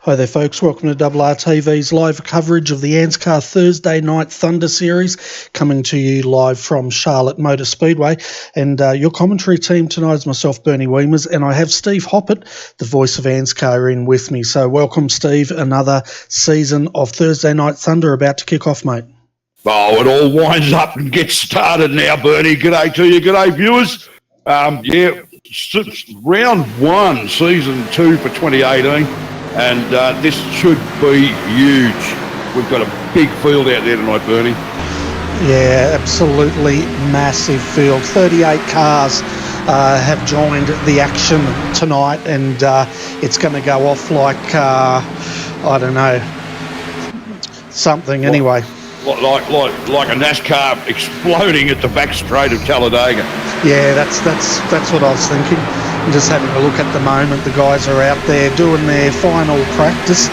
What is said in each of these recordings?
Hi there folks, welcome to RRTV's live coverage of the ANZCAR Thursday Night Thunder Series, coming to you live from Charlotte Motor Speedway. And your commentary team tonight is myself, Bernie Wiemers, and I have Steve Hoppett, the voice of ANZCAR, in with me. So welcome, Steve. Another season of Thursday Night Thunder about to kick off, mate. Oh, it all winds up and gets started now, Bernie. G'day to you, g'day viewers. Round one, season 2 for 2018. And this should be huge. We've got a big field out there tonight, Bernie. Yeah, absolutely massive field. 38 cars have joined the action tonight, and it's going to go off like, I don't know, something anyway. Like a NASCAR exploding at the back straight of Talladega. Yeah, that's what I was thinking. I'm just having a look at the moment. The guys are out there doing their final practice.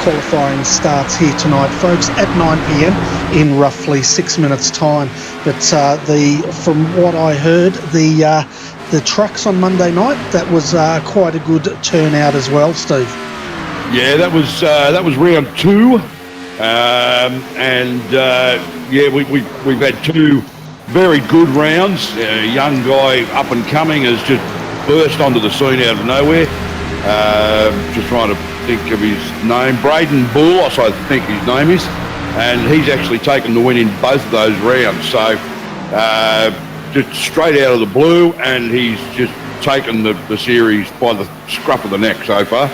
Qualifying starts here tonight, folks, at 9 p.m. in roughly 6 minutes' time. But from what I heard, the trucks on Monday night, that was quite a good turnout as well, Steve. Yeah, that was round 2. We've had 2 very good rounds. A young guy up and coming has just burst onto the scene out of nowhere. Just trying to think of his name. Braden Bull, I think his name is. And he's actually taken the win in both of those rounds. So just straight out of the blue, and he's just taken the series by the scruff of the neck so far.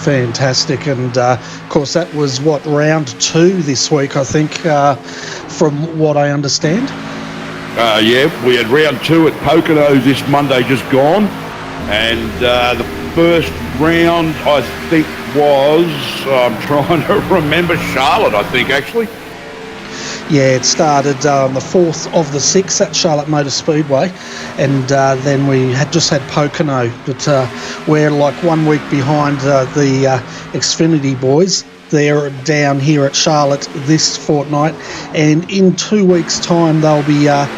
Fantastic. And of course that was round 2 this week, I think, from what I understand. We had round 2 at Pocono this Monday just gone, and the first round I think was, I'm trying to remember, Charlotte, I think, actually. Yeah, it started on the 4th of the 6th at Charlotte Motor Speedway, and then we had Pocono, but we're like 1 week behind the Xfinity boys. They're down here at Charlotte this fortnight, and in 2 weeks' time they'll be at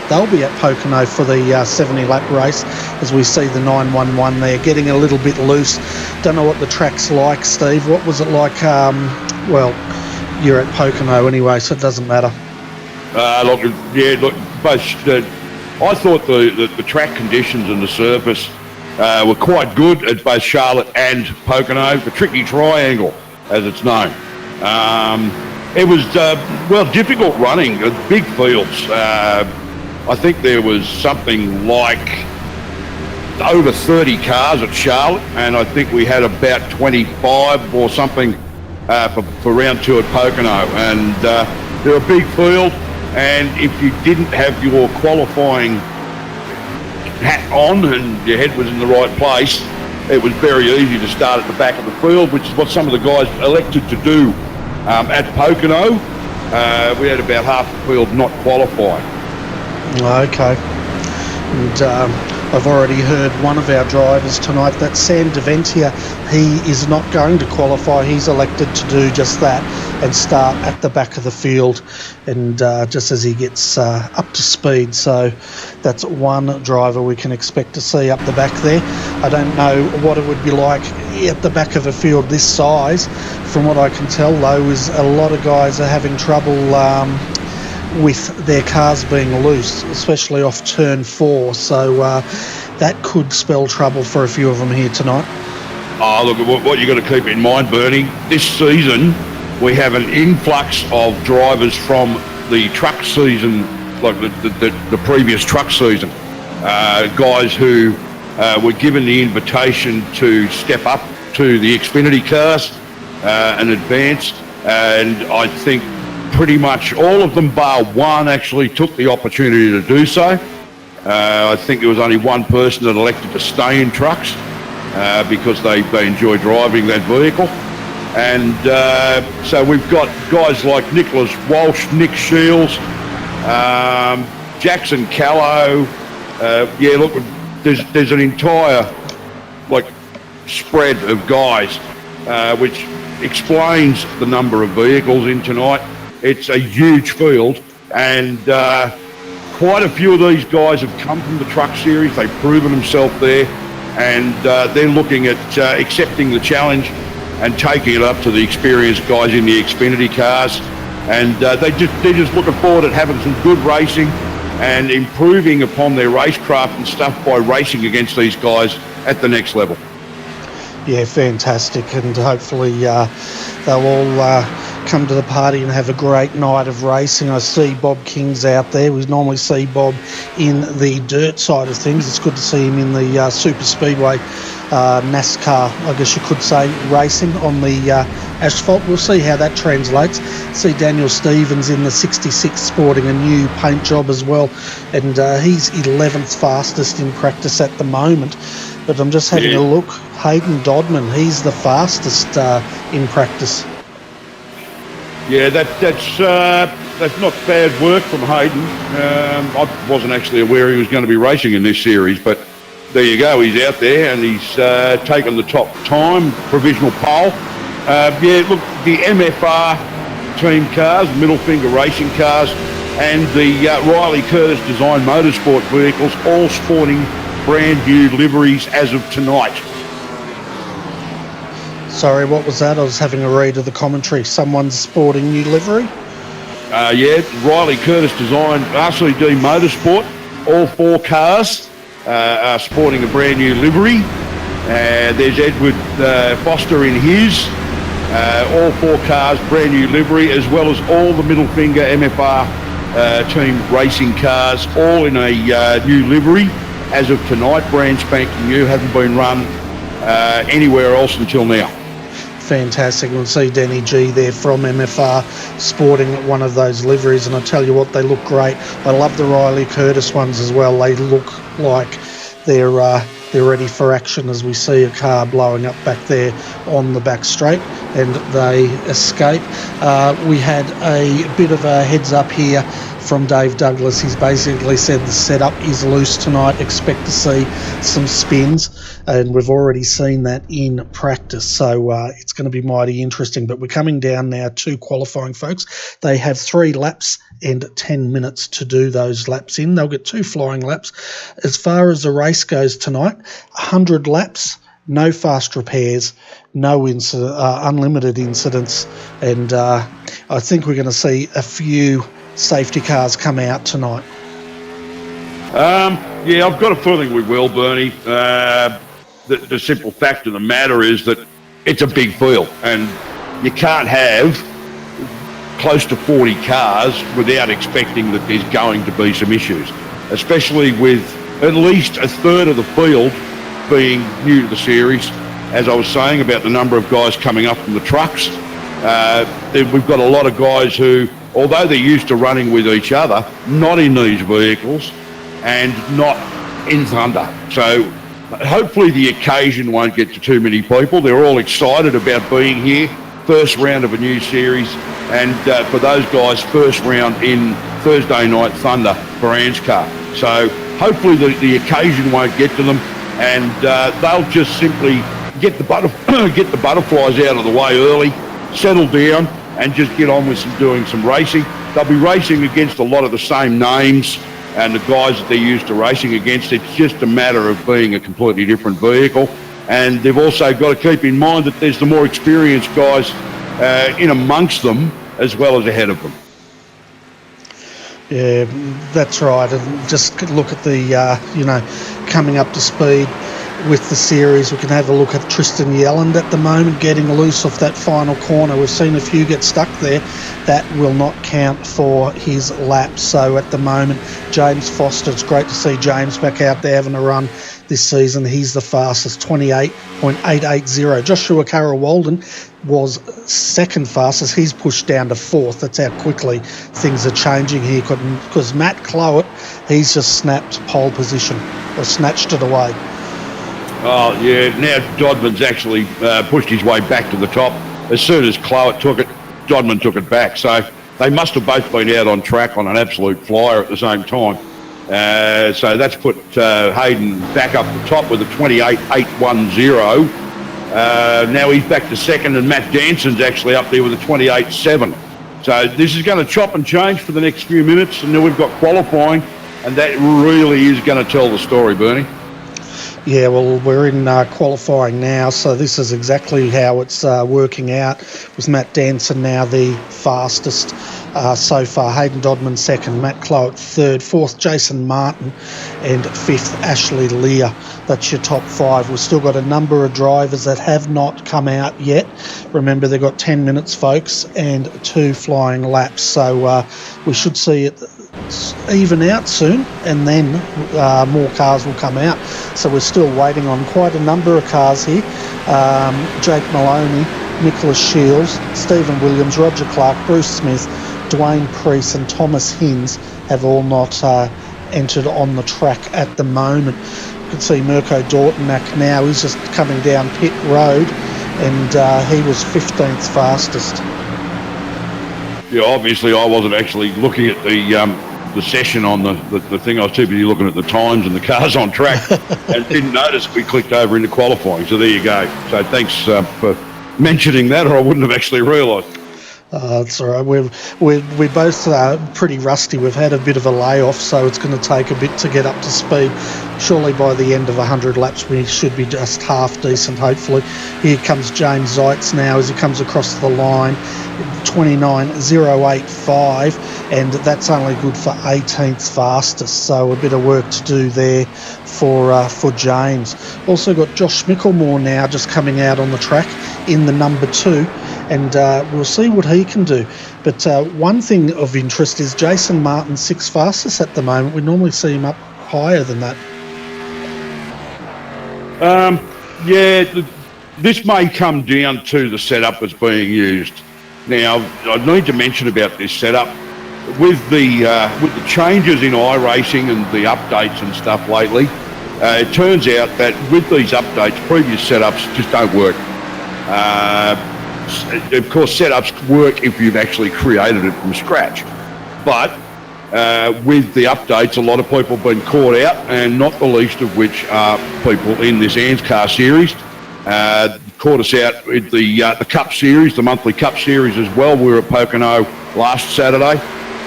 Pocono for the 70-lap race. As we see the 911 there getting a little bit loose. Don't know what the track's like, Steve. What was it like? You're at Pocono anyway, so it doesn't matter. I thought the track conditions and the surface were quite good at both Charlotte and Pocono, the tricky triangle, as it's known. It was, difficult running, big fields. I think there was something like over 30 cars at Charlotte, and I think we had about 25 or something for round 2 at Pocono. And they're a big field, and if you didn't have your qualifying hat on and your head was in the right place, it was very easy to start at the back of the field, which is what some of the guys elected to do at Pocono. We had about half the field not qualifying. Okay. And I've already heard one of our drivers tonight, that Sam DeVentia, he is not going to qualify. He's elected to do just that and start at the back of the field, and just as he gets up to speed. So that's one driver we can expect to see up the back there. I don't know what it would be like at the back of a field this size. From what I can tell, though, is a lot of guys are having trouble with their cars being loose, especially off turn 4. So that could spell trouble for a few of them here tonight. Oh, look, what you got to keep in mind, Bernie, this season we have an influx of drivers from the truck season, like the previous truck season. Guys who were given the invitation to step up to the Xfinity cars and advance, and I think pretty much all of them, bar one, actually took the opportunity to do so. I think there was only one person that elected to stay in trucks because they enjoy driving that vehicle. And so we've got guys like Nicholas Walsh, Nick Shields, Jackson Callow. Look, there's an entire spread of guys, which explains the number of vehicles in tonight. It's a huge field, and quite a few of these guys have come from the truck series. They've proven themselves there, and they're looking at accepting the challenge and taking it up to the experienced guys in the Xfinity cars. And they're just looking forward to having some good racing and improving upon their racecraft and stuff by racing against these guys at the next level. Yeah, fantastic, and hopefully they'll all come to the party and have a great night of racing. I see Bob King's out there. We normally see Bob in the dirt side of things. It's good to see him in the Super Speedway NASCAR, I guess you could say, racing on the asphalt. We'll see how that translates. See Daniel Stevens in the 66 sporting a new paint job as well, and he's 11th fastest in practice at the moment. But I'm just having a look. Hayden Dodman, he's the fastest in practice. Yeah, that's not bad work from Hayden. I wasn't actually aware he was going to be racing in this series, but there you go. He's out there and he's taken the top time, provisional pole. Look, the MFR team cars, middle finger racing cars, and the Riley Curtis Design Motorsport vehicles, all sporting brand new liveries as of tonight. Sorry, what was that? I was having a read of the commentary. Someone's sporting new livery? Riley Curtis Design RCD Motorsport. All 4 cars are sporting a brand new livery. There's Edward Foster in his. All 4 cars, brand new livery, as well as all the middle finger MFR team racing cars, all in a new livery. As of tonight, brand spanking new, haven't been run anywhere else until now. Fantastic. We'll see Danny G there from MFR sporting one of those liveries, and I tell you what, they look great. I love the Riley Curtis ones as well. They look like they're ready for action as we see a car blowing up back there on the back straight, and they escape. We had a bit of a heads up here from Dave Douglas. He's basically said the setup is loose tonight. Expect to see some spins, and we've already seen that in practice. So it's going to be mighty interesting. But we're coming down now to qualifying, folks. They have 3 laps and 10 minutes to do those laps in. They'll get 2 flying laps. As far as the race goes tonight, 100 laps, no fast repairs, no unlimited incidents, and I think we're going to see a few safety cars come out tonight. I've got a feeling we will, Bernie. The simple fact of the matter is that it's a big field, and you can't have close to 40 cars without expecting that there's going to be some issues, especially with at least a third of the field being new to the series. As I was saying about the number of guys coming up from the trucks, we've got a lot of guys who, although they're used to running with each other, not in these vehicles and not in Thunder. So hopefully the occasion won't get to too many people. They're all excited about being here. First round of a new series, and for those guys, first round in Thursday Night Thunder for ANZCAR. So hopefully the occasion won't get to them, and they'll just simply get the butterflies out of the way early, settle down, and just get on with doing some racing. They'll be racing against a lot of the same names and the guys that they're used to racing against. It's just a matter of being a completely different vehicle. And they've also got to keep in mind that there's the more experienced guys in amongst them as well as ahead of them. Yeah, that's right. And just look at the, coming up to speed with the series. We can have a look at Tristan Yelland at the moment getting loose off that final corner. We've seen a few get stuck there. That will not count for his lap. So at the moment, James Foster, it's great to see James back out there having a run this season. He's the fastest, 28.880. Joshua Carroll-Walden was second fastest. He's pushed down to 4th. That's how quickly things are changing here, because Matt Clowett, he's just snapped pole position, or snatched it away. Oh, yeah, now Dodman's actually pushed his way back to the top. As soon as Clowett took it, Dodman took it back. So they must have both been out on track on an absolute flyer at the same time. So that's put Hayden back up the top with a 28.810. Now he's back to second, and Matt Danson's actually up there with a 28.7. So this is going to chop and change for the next few minutes, and then we've got qualifying, and that really is going to tell the story, Bernie. Yeah, well, we're in qualifying now, so this is exactly how it's working out. With Matt Danson now the fastest so far. Hayden Dodman second, Matt Clough third, fourth Jason Martin, and fifth Ashley Lear. That's your top five. We've still got a number of drivers that have not come out yet. Remember, they've got 10 minutes, folks, and 2 flying laps. So we should see it even out soon, and then more cars will come out. So we're still waiting on quite a number of cars here. Jake Maloney, Nicholas Shields, Stephen Williams, Roger Clark, Bruce Smith, Dwayne Priest and Thomas Hinz have all not entered on the track at the moment. You can see Mirko Dortnack now. He's just coming down pit road, and he was 15th fastest. Yeah, obviously I wasn't actually looking at the session on the thing. I was too busy looking at the times and the cars on track and didn't notice we clicked over into qualifying. So there you go. So thanks for mentioning that, or I wouldn't have actually realised. That's all right. We're both pretty rusty. We've had a bit of a layoff, so it's going to take a bit to get up to speed. Surely by the end of 100 laps, we should be just half decent, hopefully. Here comes James Zeitz now as he comes across the line. 29.085, and that's only good for 18th fastest, so a bit of work to do there for James. Also got Josh Mickelmore now just coming out on the track in the number 2, and we'll see what he can do. But one thing of interest is Jason Martin 6th fastest at the moment. We normally see him up higher than that. This may come down to the setup that's being used. Now, I need to mention about this setup. With the changes in iRacing and the updates and stuff lately, it turns out that with these updates, previous setups just don't work. Of course, setups work if you've actually created it from scratch. But with the updates, a lot of people have been caught out, and not the least of which are people in this ANZCAR series. Caught us out with the Cup Series, the monthly Cup Series as well. We were at Pocono last Saturday,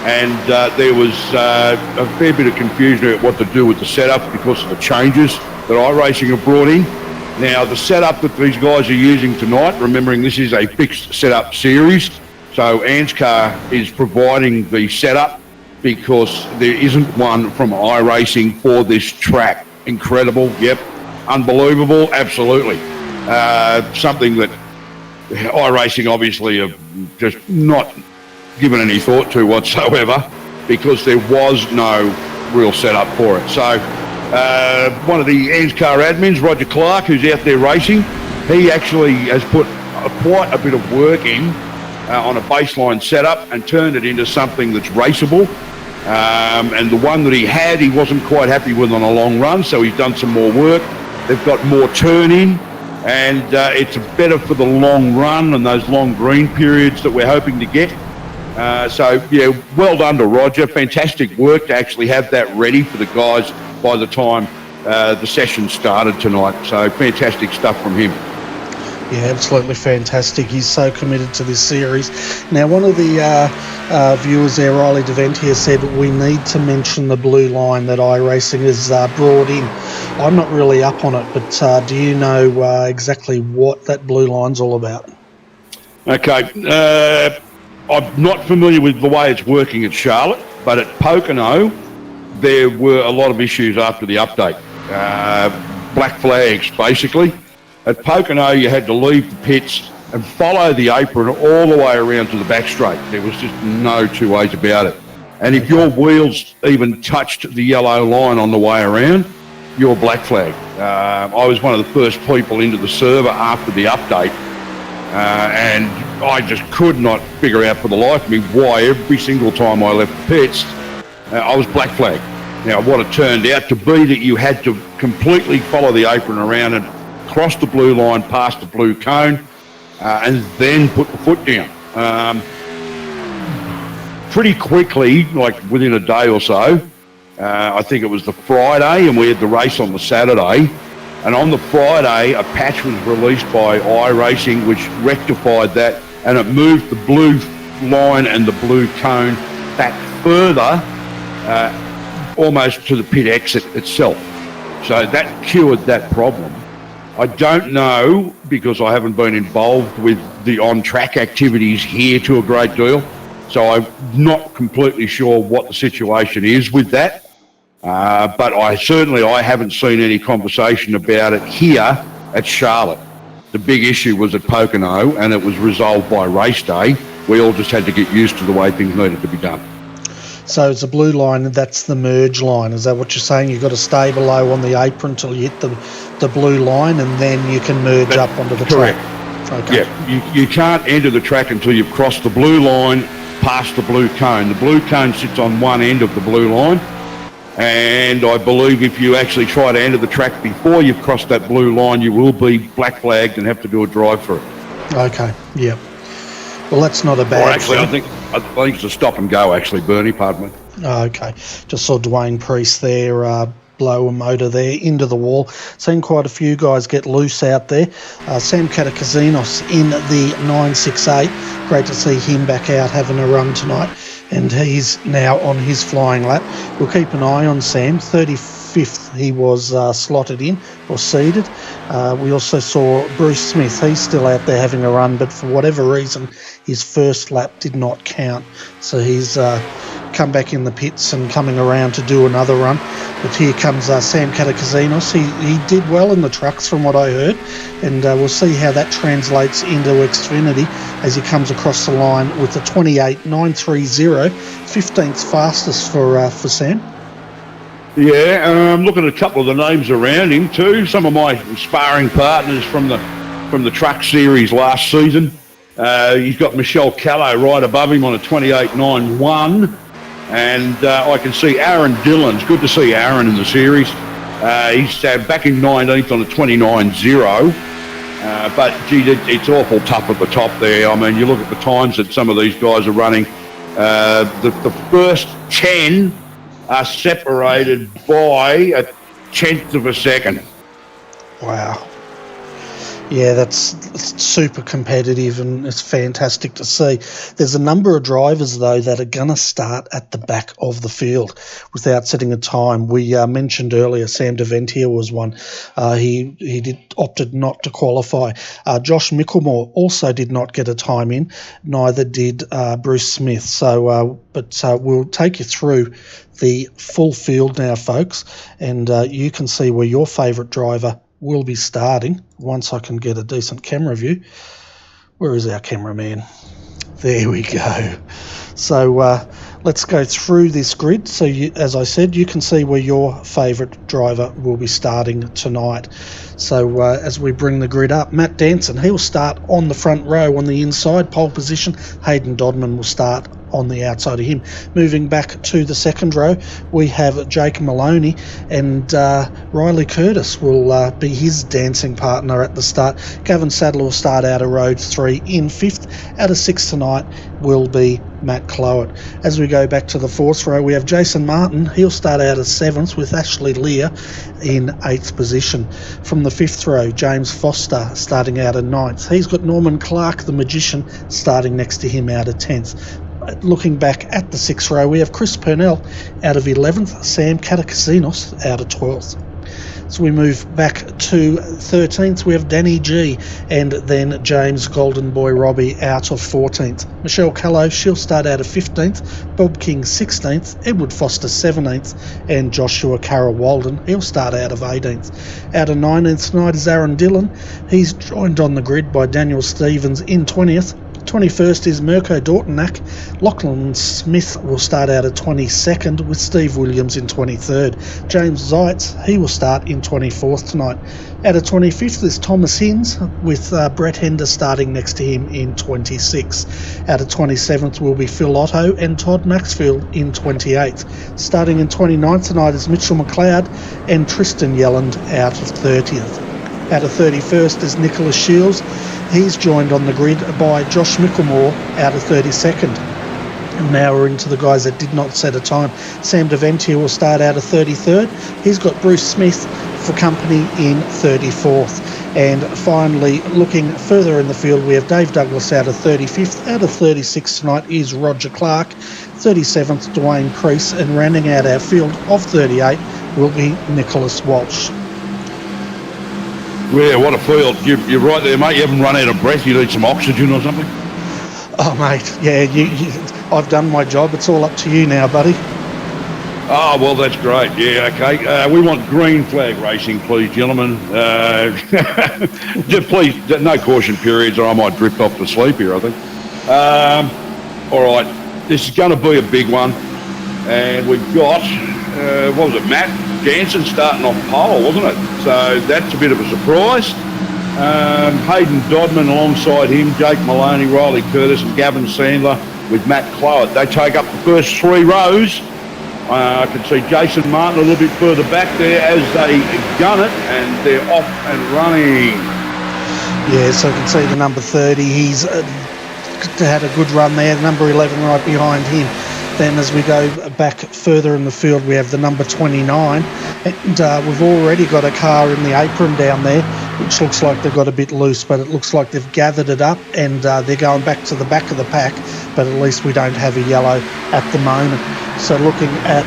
and there was a fair bit of confusion about what to do with the setup because of the changes that iRacing have brought in. Now, the setup that these guys are using tonight, remembering this is a fixed setup series, so ANZCAR is providing the setup because there isn't one from iRacing for this track. Incredible, yep. Unbelievable, absolutely. Something that iRacing obviously have just not given any thought to whatsoever, because there was no real setup for it. So one of the ANZCAR admins, Roger Clark, who's out there racing, he actually has put quite a bit of work in on a baseline setup and turned it into something that's raceable. And the one that he had, he wasn't quite happy with on a long run, so he's done some more work. They've got more turn in, and it's better for the long run and those long green periods that we're hoping to get. So, yeah, well done to Roger. Fantastic work to actually have that ready for the guys by the time the session started tonight. So, fantastic stuff from him. Yeah, absolutely fantastic. He's so committed to this series. Now, one of the viewers there, Riley DeVentia, said we need to mention the blue line that iRacing has brought in. I'm not really up on it, but do you know exactly what that blue line's all about? Okay. I'm not familiar with the way it's working at Charlotte, but at Pocono, there were a lot of issues after the update. Black flags, basically. At Pocono, you had to leave the pits and follow the apron all the way around to the back straight. There was just no two ways about it. And if your wheels even touched the yellow line on the way around, you're black flag. I was one of the first people into the server after the update, and I just could not figure out for the life of me why every single time I left the pits, I was black flag. Now, what it turned out to be that you had to completely follow the apron around and cross the blue line past the blue cone, and then put the foot down. Pretty quickly, like within a day or so, I think it was the Friday, and we had the race on the Saturday, and on the Friday a patch was released by iRacing which rectified that, and it moved the blue line and the blue cone back further, almost to the pit exit itself. So that cured that problem. I don't know, because I haven't been involved with the on-track activities here to a great deal, so I'm not completely sure what the situation is with that. But I haven't seen any conversation about it here at Charlotte. The big issue was at Pocono, and it was resolved by race day. We all just had to get used to the way things needed to be done. So it's a blue line, and that's the merge line. Is that what you're saying? You've got to stay below on the apron until you hit the blue line, and then you can merge up onto the correct. track. Okay. Yeah, you can't enter the track until you've crossed the blue line past the blue cone. The blue cone sits on one end of the blue line, and I believe if you actually try to enter the track before you've crossed that blue line, you will be black flagged and have to do a drive through. Okay, yeah. Well, that's not a bad actually, thing. I think it's a stop and go, actually, Bernie, pardon me. Okay, just saw Dwayne Priest there blow a motor there into the wall. Seen quite a few guys get loose out there. Sam Katakazinos in the 968. Great to see him back out having a run tonight, and he's now on his flying lap. We'll keep an eye on Sam. 35th he was slotted in or seeded. We also saw Bruce Smith. He's still out there having a run, but for whatever reason his first lap did not count, so he's come back in the pits and coming around to do another run. But here comes Sam Katakazinos. He did well in the trucks from what I heard, and we'll see how that translates into Xfinity as he comes across the line with the 28.930, 15th fastest for Sam. Yeah, I'm looking at a couple of the names around him too. Some of my sparring partners from the truck series last season. He's got Michelle Callow right above him on a 28.91. And I can see Aaron Dillon's. Good to see Aaron in the series. He's back in 19th on a 29.0. But, gee, it's awful tough at the top there. I mean, you look at the times that some of these guys are running. The first 10 are separated by a tenth of a second. Wow. Yeah, that's super competitive, and it's fantastic to see. There's a number of drivers, though, that are going to start at the back of the field without setting a time. We mentioned earlier Sam DeVentia was one. He opted not to qualify. Josh Micklemore also did not get a time in. Neither did Bruce Smith. So, but we'll take you through the full field now, folks, and you can see where your favourite driver will be starting once I can get a decent camera view. Where is our cameraman? There we go. So let's go through this grid. So as I said, you can see where your favourite driver will be starting tonight. So as we bring the grid up, Matt Danson, he'll start on the front row on the inside, pole position. Hayden Dodman will start on the outside of him. Moving back to the second row, we have Jake Maloney, and Riley Curtis will be his dancing partner at the start. Gavin Sadler will start out of row 3 in 5th. Out of 6th tonight will be Matt Clowett. As we go back to the 4th row, we have Jason Martin. He'll start out of 7th with Ashley Lear in 8th position. From the 5th row, James Foster starting out of 9th. He's got Norman Clark, the magician, starting next to him out of 10th. Looking back at the 6th row, we have Chris Purnell out of 11th, Sam Katakazinos out of 12th. So we move back to 13th, we have Danny G, and then James Golden Boy Robbie out of 14th. Michelle Callow, she'll start out of 15th, Bob King 16th, Edward Foster 17th, and Joshua Carroll Walden, he'll start out of 18th. Out of 19th tonight is Aaron Dillon. He's joined on the grid by Daniel Stevens in 20th. 21st is Mirko Dortnack. Lachlan Smith will start out at 22nd with Steve Williams in 23rd. James Zeitz, he will start in 24th tonight. Out of 25th is Thomas Hinds with Brett Hender starting next to him in 26th. Out of 27th will be Phil Otto and Todd Maxfield in 28th. Starting in 29th tonight is Mitchell McLeod and Tristan Yelland out of 30th. Out of 31st is Nicholas Shields. He's joined on the grid by Josh Micklemore out of 32nd. And now we're into the guys that did not set a time. Sam DeVentia will start out of 33rd. He's got Bruce Smith for company in 34th. And finally, looking further in the field, we have Dave Douglas out of 35th. Out of 36th tonight is Roger Clark. 37th, Dwayne Priest. And rounding out our field of 38 will be Nicholas Walsh. Yeah, what a field. You're right there, mate. You haven't run out of breath. You need some oxygen or something? Oh, mate, yeah, I've done my job. It's all up to you now, buddy. Oh, well, that's great. Yeah, okay. We want green flag racing, please, gentlemen. Just please, no caution periods or I might drift off to sleep here, I think. All right, this is going to be a big one. And we've got, what was it, Matt Jansen starting off pole, wasn't it? So that's a bit of a surprise. Hayden Dodman alongside him, Jake Maloney, Riley Curtis and Gavin Sandler with Matt Clowett. They take up the first 3 rows. I can see Jason Martin a little bit further back there as they gun it, and they're off and running. Yeah, so you can see the number 30. He's had a good run there. Number 11 right behind him. Then as we go back further in the field, we have the number 29. And we've already got a car in the apron down there, which looks like they've got a bit loose, but it looks like they've gathered it up and they're going back to the back of the pack, but at least we don't have a yellow at the moment. So looking at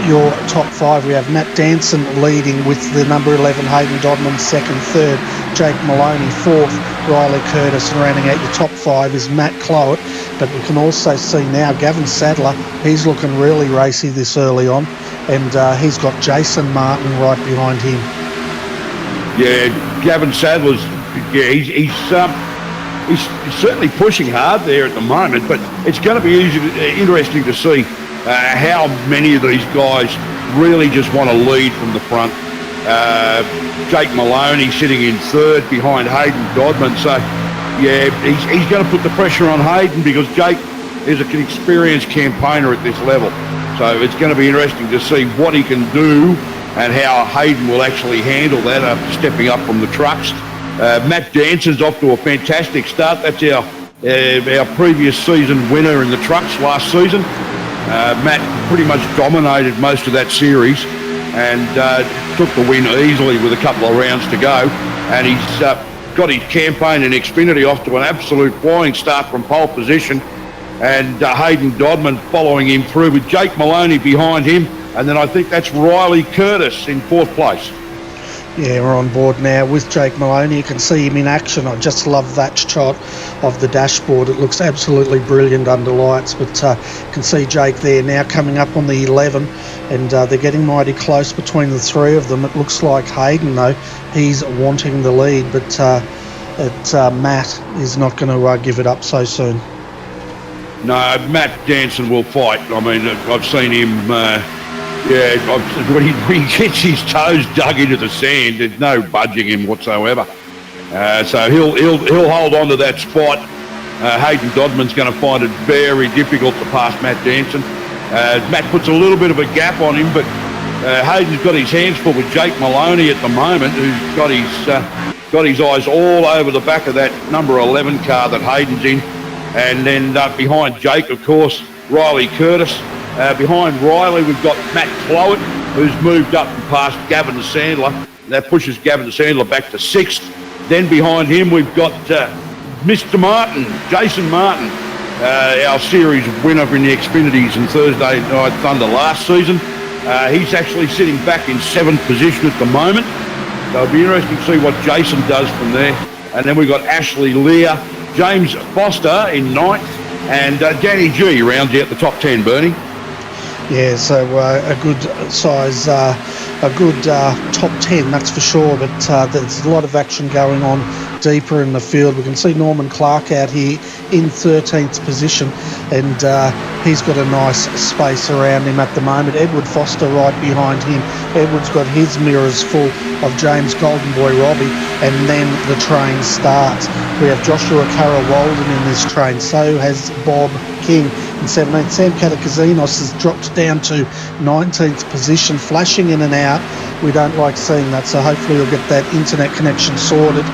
your top 5, we have Matt Danson leading with the number 11 Hayden Dodman second, third, Jake Maloney fourth, Riley Curtis, and rounding out your top 5 is Matt Clowett. But we can also see now Gavin Sadler, he's looking really racy this early on, and he's got Jason Martin right behind him. Yeah, Gavin Sadler's, yeah, he's certainly pushing hard there at the moment, but it's going to be interesting to see how many of these guys really just want to lead from the front. Jake Maloney sitting in third behind Hayden Dodman. So, yeah, he's going to put the pressure on Hayden because Jake is an experienced campaigner at this level. So it's going to be interesting to see what he can do and how Hayden will actually handle that after stepping up from the trucks. Matt Danson's off to a fantastic start. That's our previous season winner in the trucks last season. Matt pretty much dominated most of that series and took the win easily with a couple of rounds to go. And he's got his campaign in Xfinity off to an absolute flying start from pole position. And Hayden Dodman following him through with Jake Maloney behind him. And then I think that's Riley Curtis in 4th place. Yeah, we're on board now with Jake Maloney. You can see him in action. I just love that shot of the dashboard. It looks absolutely brilliant under lights. But you can see Jake there now coming up on the 11. And they're getting mighty close between the 3 of them. It looks like Hayden, though, he's wanting the lead. But Matt is not going to give it up so soon. No, Matt Danson will fight. I mean, I've seen him... when he gets his toes dug into the sand, there's no budging him whatsoever. So he'll hold on to that spot. Hayden Dodman's going to find it very difficult to pass Matt Danson. Matt puts a little bit of a gap on him, but Hayden's got his hands full with Jake Maloney at the moment, who's got his eyes all over the back of that number 11 car that Hayden's in. And then behind Jake, of course, Riley Curtis. Behind Riley, we've got Matt Clowett, who's moved up and past Gavin Sandler. That pushes Gavin Sandler back to 6th. Then behind him, we've got Mr. Martin, Jason Martin, our series winner in the Xfinities and Thursday Night Thunder last season. He's actually sitting back in 7th position at the moment. So it'll be interesting to see what Jason does from there. And then we've got Ashley Lear, James Foster in 9th, and Danny G rounds out the top 10, Bernie. Yeah, so a good size, a good top 10, that's for sure. But there's a lot of action going on deeper in the field. We can see Norman Clark out here in 13th position, and he's got a nice space around him at the moment. Edward Foster right behind him. Edward's got his mirrors full of James Golden Boy Robbie, and then the train starts. We have Joshua Carroll-Walden in this train. So has Bob King in 17th. Sam Katakazinos has dropped down to 19th position, flashing in and out. We don't like seeing that, so hopefully we'll get that internet connection sorted.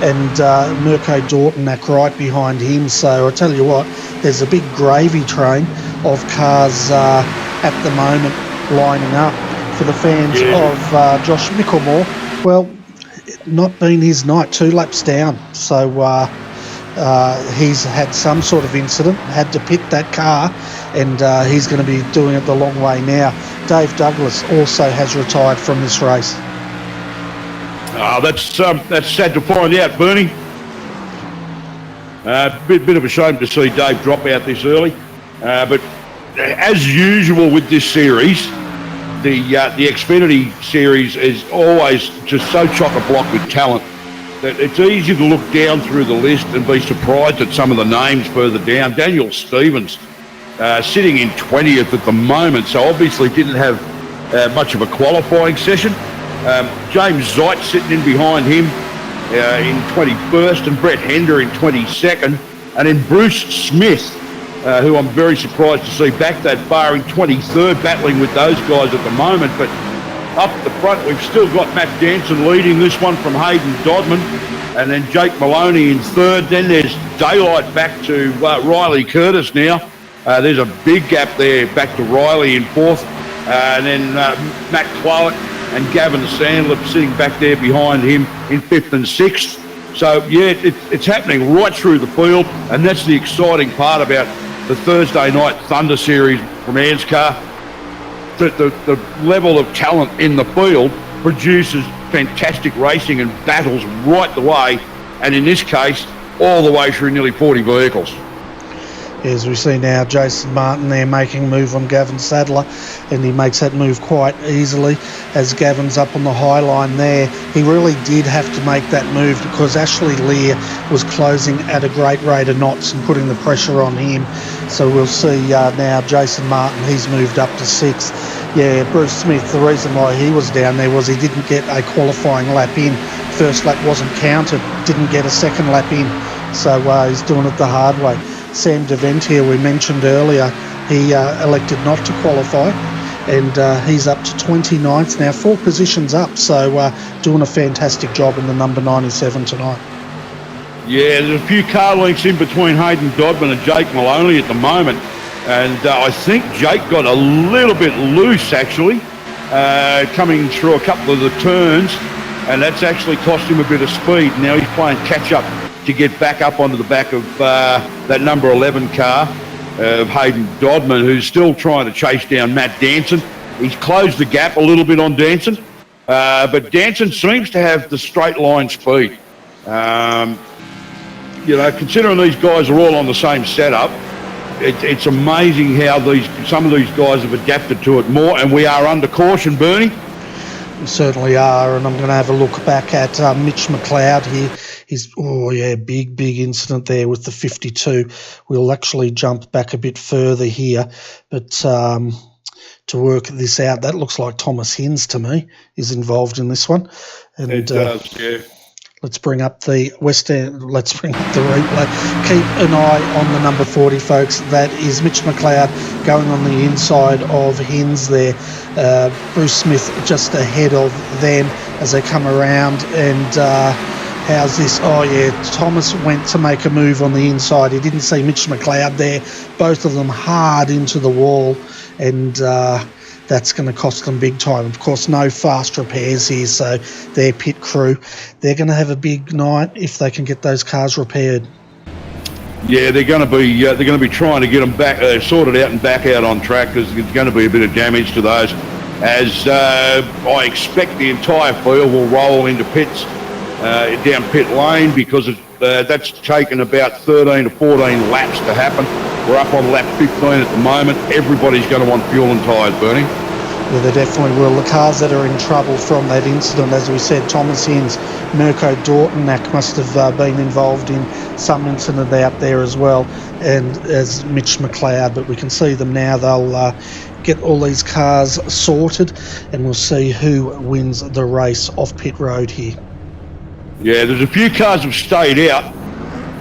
And Mirko Dortnack right behind him. So I'll tell you what, there's a big gravy train of cars at the moment lining up for the fans of Josh Mickelmore. Well, not been his night, 2 laps down. So he's had some sort of incident, had to pit that car, and he's going to be doing it the long way now. Dave Douglas also has retired from this race. That's sad to find out, Bernie. Bit of a shame to see Dave drop out this early. But as usual with this series, the Xfinity series is always just so chock-a-block with talent that it's easy to look down through the list and be surprised at some of the names further down. Daniel Stevens sitting in 20th at the moment, so obviously didn't have much of a qualifying session. James Zeit sitting in behind him in 21st, and Brett Hender in 22nd, and then Bruce Smith, who I'm very surprised to see back that far, in 23rd, battling with those guys at the moment. But up the front, we've still got Matt Danson leading this one from Hayden Dodman, and then Jake Maloney in third. Then there's daylight back to Riley Curtis now. There's a big gap there back to Riley in fourth, and then Matt Clowett and Gavin Sandlip sitting back there behind him in fifth and sixth. So, yeah, it's happening right through the field, and that's the exciting part about the Thursday night Thunder Series from ANZCAR. The level of talent in the field produces fantastic racing and battles right the way, and in this case, all the way through nearly 40 vehicles. As we see now, Jason Martin there making a move on Gavin Sadler, and he makes that move quite easily as Gavin's up on the high line there. He really did have to make that move because Ashley Lear was closing at a great rate of knots and putting the pressure on him. So we'll see now Jason Martin, he's moved up to sixth. Yeah, Bruce Smith, the reason why he was down there was he didn't get a qualifying lap in. First lap wasn't counted, didn't get a second lap in. So he's doing it the hard way. Sam Deventia, we mentioned earlier, he elected not to qualify, and he's up to 29th now, 4 positions up, so doing a fantastic job in the number 97 tonight. Yeah, there's a few car lengths in between Hayden Dodman and Jake Maloney at the moment, and I think Jake got a little bit loose actually, coming through a couple of the turns, and that's actually cost him a bit of speed. Now he's playing catch-up to get back up onto the back of that number 11 car of Hayden Dodman, who's still trying to chase down Matt Danson. He's closed the gap a little bit on Danson, but Danson seems to have the straight line speed. Considering these guys are all on the same setup, it's amazing how some of these guys have adapted to it more, and we are under caution, Bernie. We certainly are, and I'm going to have a look back at Mitch McLeod here. Big incident there with the 52. We'll actually jump back a bit further here, but to work this out, that looks like Thomas Hinds to me is involved in this one. And, it does, yeah. Let's bring up the West End. Let's bring up the replay. Keep an eye on the number 40, folks. That is Mitch McLeod going on the inside of Hinds there. Bruce Smith just ahead of them as they come around. And how's this? Oh, yeah, Thomas went to make a move on the inside. He didn't see Mitch McLeod there. Both of them hard into the wall. And that's going to cost them big time. Of course, no fast repairs here, so their pit crew, they're going to have a big night if they can get those cars repaired. Yeah, they're going to be trying to get them back sorted out and back out on track, because there's going to be a bit of damage to those. As I expect the entire field will roll into pits down pit lane, because that's taken about 13 to 14 laps to happen. We're up on lap 15 at the moment. Everybody's going to want fuel and tyres, Bernie. Yeah, they definitely will. The cars that are in trouble from that incident, as we said, Thomas Hinds, Mirko Dortnack must have been involved in some incident out there as well, and as Mitch McLeod, but we can see them now. They'll get all these cars sorted, and we'll see who wins the race off pit road here. Yeah, there's a few cars have stayed out.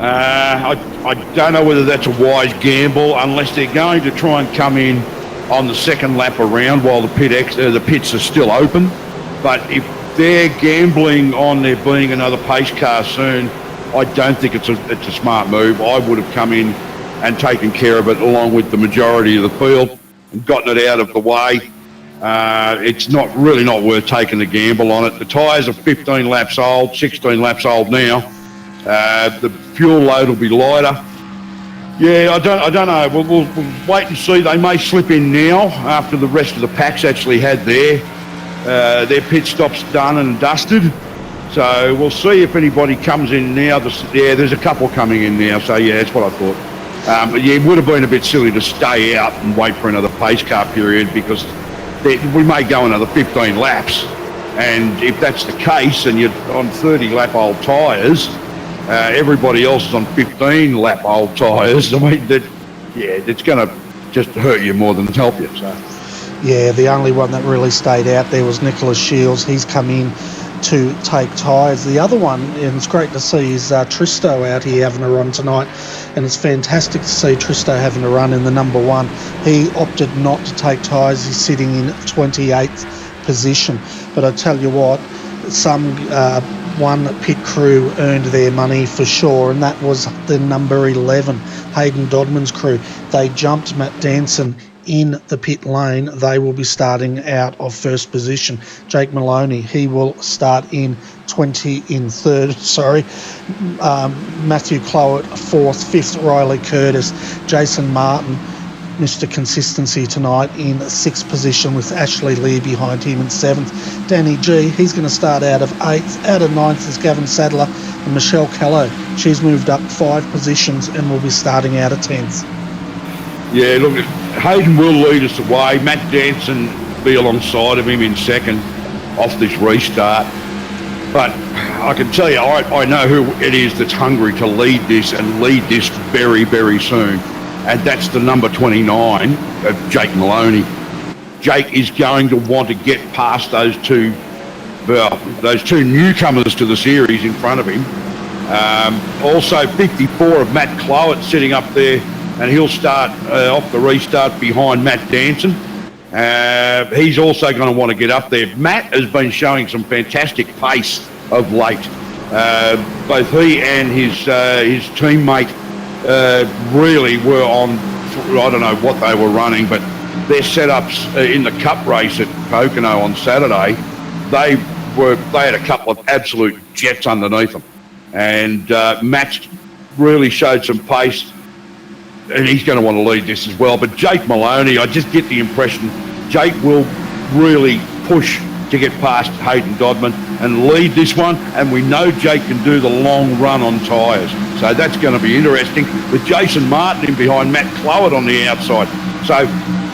I don't know whether that's a wise gamble, unless they're going to try and come in on the second lap around while the pits are still open. But if they're gambling on there being another pace car soon, I don't think it's a smart move. I would have come in and taken care of it along with the majority of the field and gotten it out of the way. It's really not worth taking the gamble on it. The tyres are 15 laps old, 16 laps old now. The fuel load will be lighter. Yeah, I don't know. We'll wait and see. They may slip in now after the rest of the packs actually had their pit stops done and dusted. So we'll see if anybody comes in now. There's a couple coming in now. So yeah, that's what I thought. But yeah, it would have been a bit silly to stay out and wait for another pace car period, because we may go another 15 laps. And if that's the case, and you're on 30 lap old tyres, everybody else is on 15 lap old tyres. I mean, it's going to just hurt you more than help you. So. Yeah, the only one that really stayed out there was Nicholas Shields. He's come in to take tyres. The other one, and it's great to see, is Tristo out here having a run tonight, and it's fantastic to see Tristo having a run in the number one. He opted not to take tyres. He's sitting in 28th position. But I tell you what, some one pit crew earned their money for sure, and that was the number 11, Hayden Dodman's crew. They jumped Matt Danson in the pit lane. They will be starting out of first position. Jake Maloney, he will start in third. Matthew Clowett, fourth. Fifth, Riley Curtis. Jason Martin, Mr. Consistency tonight, in sixth position, with Ashley Lee behind him in seventh. Danny G, he's going to start out of eighth. Out of ninth is Gavin Sadler, and Michelle Callow. She's moved up 5 positions and will be starting out of 10th. Yeah, look, Hayden will lead us away. Matt Danson be alongside of him in second off this restart. But I can tell you, I know who it is that's hungry to lead this, and lead this very, very soon. And that's the number 29 of Jake Maloney. Jake is going to want to get past those two newcomers to the series in front of him. Also 54 of Matt Clowett sitting up there, and he'll start off the restart behind Matt Danson. He's also going to want to get up there. Matt has been showing some fantastic pace of late. Both he and his teammate really were on, I don't know what they were running, but their setups in the cup race at Pocono on Saturday, they had a couple of absolute jets underneath them. And Matt really showed some pace, and he's going to want to lead this as well. But Jake Maloney, I just get the impression Jake will really push to get past Hayden Dodman and lead this one, and we know Jake can do the long run on tyres. So that's going to be interesting, with Jason Martin in behind Matt Clowett on the outside. So,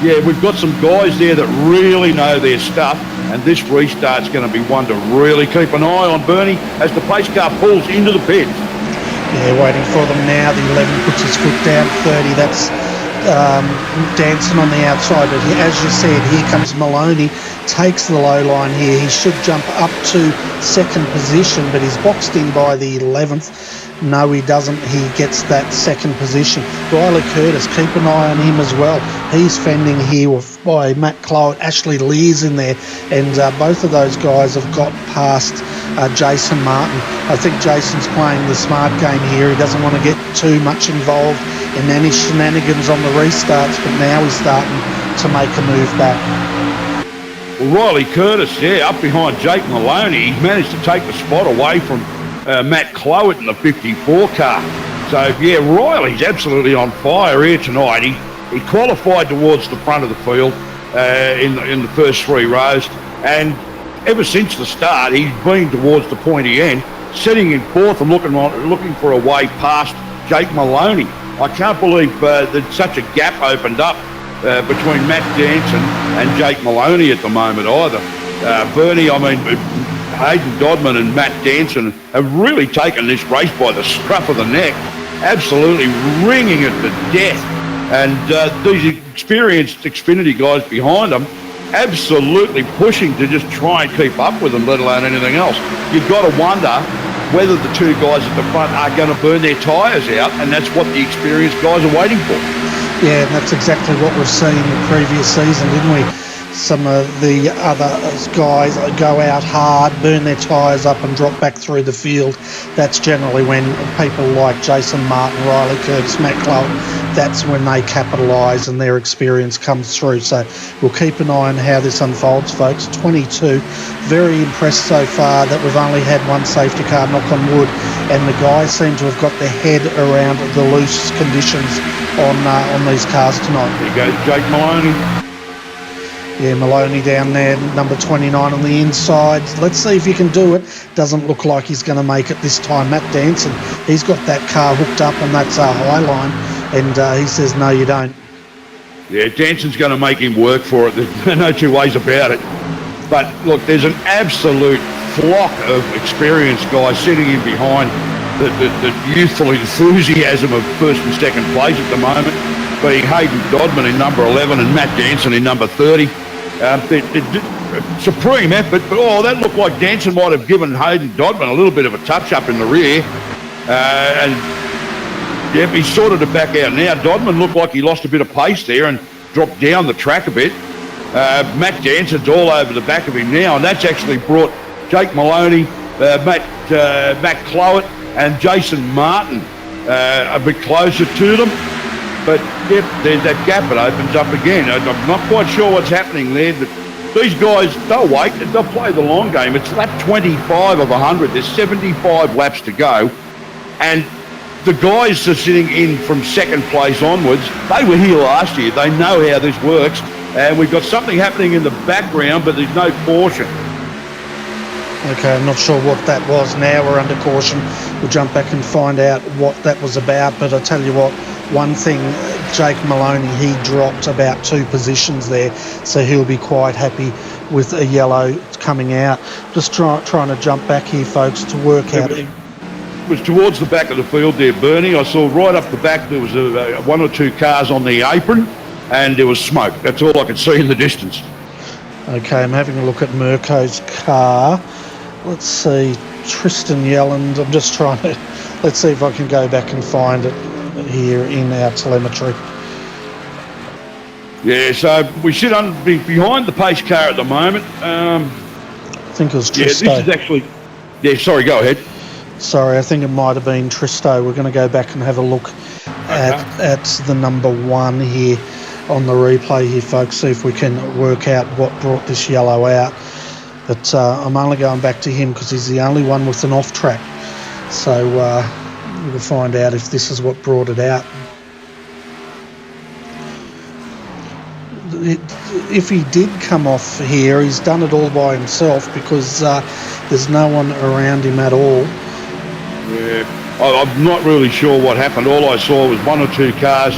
yeah, we've got some guys there that really know their stuff, and this restart's going to be one to really keep an eye on, Bernie, as the pace car pulls into the pit. Yeah, waiting for them now. The 11 puts his foot down. 30, that's Danson on the outside. But as you said, here comes Maloney, takes the low line here. He should jump up to second position, but he's boxed in by the 11th. No, he doesn't. He gets that second position. Riley Curtis, keep an eye on him as well. He's fending here by Matt Clowett. Ashley Lee's in there, and both of those guys have got past Jason Martin. I think Jason's playing the smart game here. He doesn't want to get too much involved in any shenanigans on the restarts, but now he's starting to make a move back. Well, Riley Curtis, yeah, up behind Jake Maloney. He managed to take the spot away from Matt Clowett in the 54 car. So, yeah, Riley's absolutely on fire here tonight. He qualified towards the front of the field in the first 3 rows, and ever since the start, he's been towards the pointy end, sitting in fourth and looking for a way past Jake Maloney. I can't believe that such a gap opened up between Matt Danson and Jake Maloney at the moment either. Bernie, I mean, Hayden Dodman and Matt Danson have really taken this race by the scruff of the neck, absolutely wringing it to death. And these experienced Xfinity guys behind them absolutely pushing to just try and keep up with them, let alone anything else. You've got to wonder whether the two guys at the front are going to burn their tyres out, and that's what the experienced guys are waiting for. Yeah, and that's exactly what we've seen in the previous season, didn't we? some of the other guys go out hard, burn their tyres up and drop back through the field, that's generally when people like Jason Martin, Riley Curtis, Matt Clough, that's when they capitalise and their experience comes through. So we'll keep an eye on how this unfolds, folks. 22, very impressed so far that we've only had one safety car, knock on wood, and the guys seem to have got their head around the loose conditions on these cars tonight. There goes Jake Maloney. Yeah, Maloney down there, number 29 on the inside. Let's see if he can do it. Doesn't look like he's going to make it this time. Matt Danson, he's got that car hooked up on that high line, and he says, no, you don't. Yeah, Danson's going to make him work for it. There's no two ways about it. But, look, there's an absolute flock of experienced guys sitting in behind the youthful enthusiasm of first and second place at the moment, being Hayden Dodman in number 11 and Matt Danson in number 30. Supreme effort, but that looked like Danson might have given Hayden Dodman a little bit of a touch-up in the rear. And yeah, he's sorted it back out now. Dodman looked like he lost a bit of pace there and dropped down the track a bit. Matt Danson's all over the back of him now, and that's actually brought Jake Maloney, Matt Clough and Jason Martin a bit closer to them. But yep, there's that gap that opens up again. I'm not quite sure what's happening there. But these guys, they'll wait. They'll play the long game. It's lap 25 of 100. There's 75 laps to go. And the guys are sitting in from second place onwards. They were here last year. They know how this works. And we've got something happening in the background, but there's no caution. Okay, I'm not sure what that was. Now we're under caution. We'll jump back and find out what that was about. But I tell you what, one thing, Jake Maloney, he dropped about 2 positions there, so he'll be quite happy with a yellow coming out. Just trying to jump back here, folks, to work out. It was towards the back of the field there, Bernie. I saw right up the back there was one or two cars on the apron, and there was smoke. That's all I could see in the distance. Okay, I'm having a look at Mirko's car. Let's see, Tristan Yelland. I'm just trying to, let's see if I can go back and find it here in our telemetry. Yeah, so we sit behind the pace car at the moment. I think it was Tristo. Yeah, this is actually... Yeah, sorry, go ahead. Sorry, I think it might have been Tristo. We're going to go back and have a look at the number 1 here on the replay here, folks, see if we can work out what brought this yellow out. But I'm only going back to him because he's the only one with an off-track. So we'll find out if this is what brought it out. If he did come off here, he's done it all by himself because there's no one around him at all. Yeah, I'm not really sure what happened. All I saw was 1 or 2 cars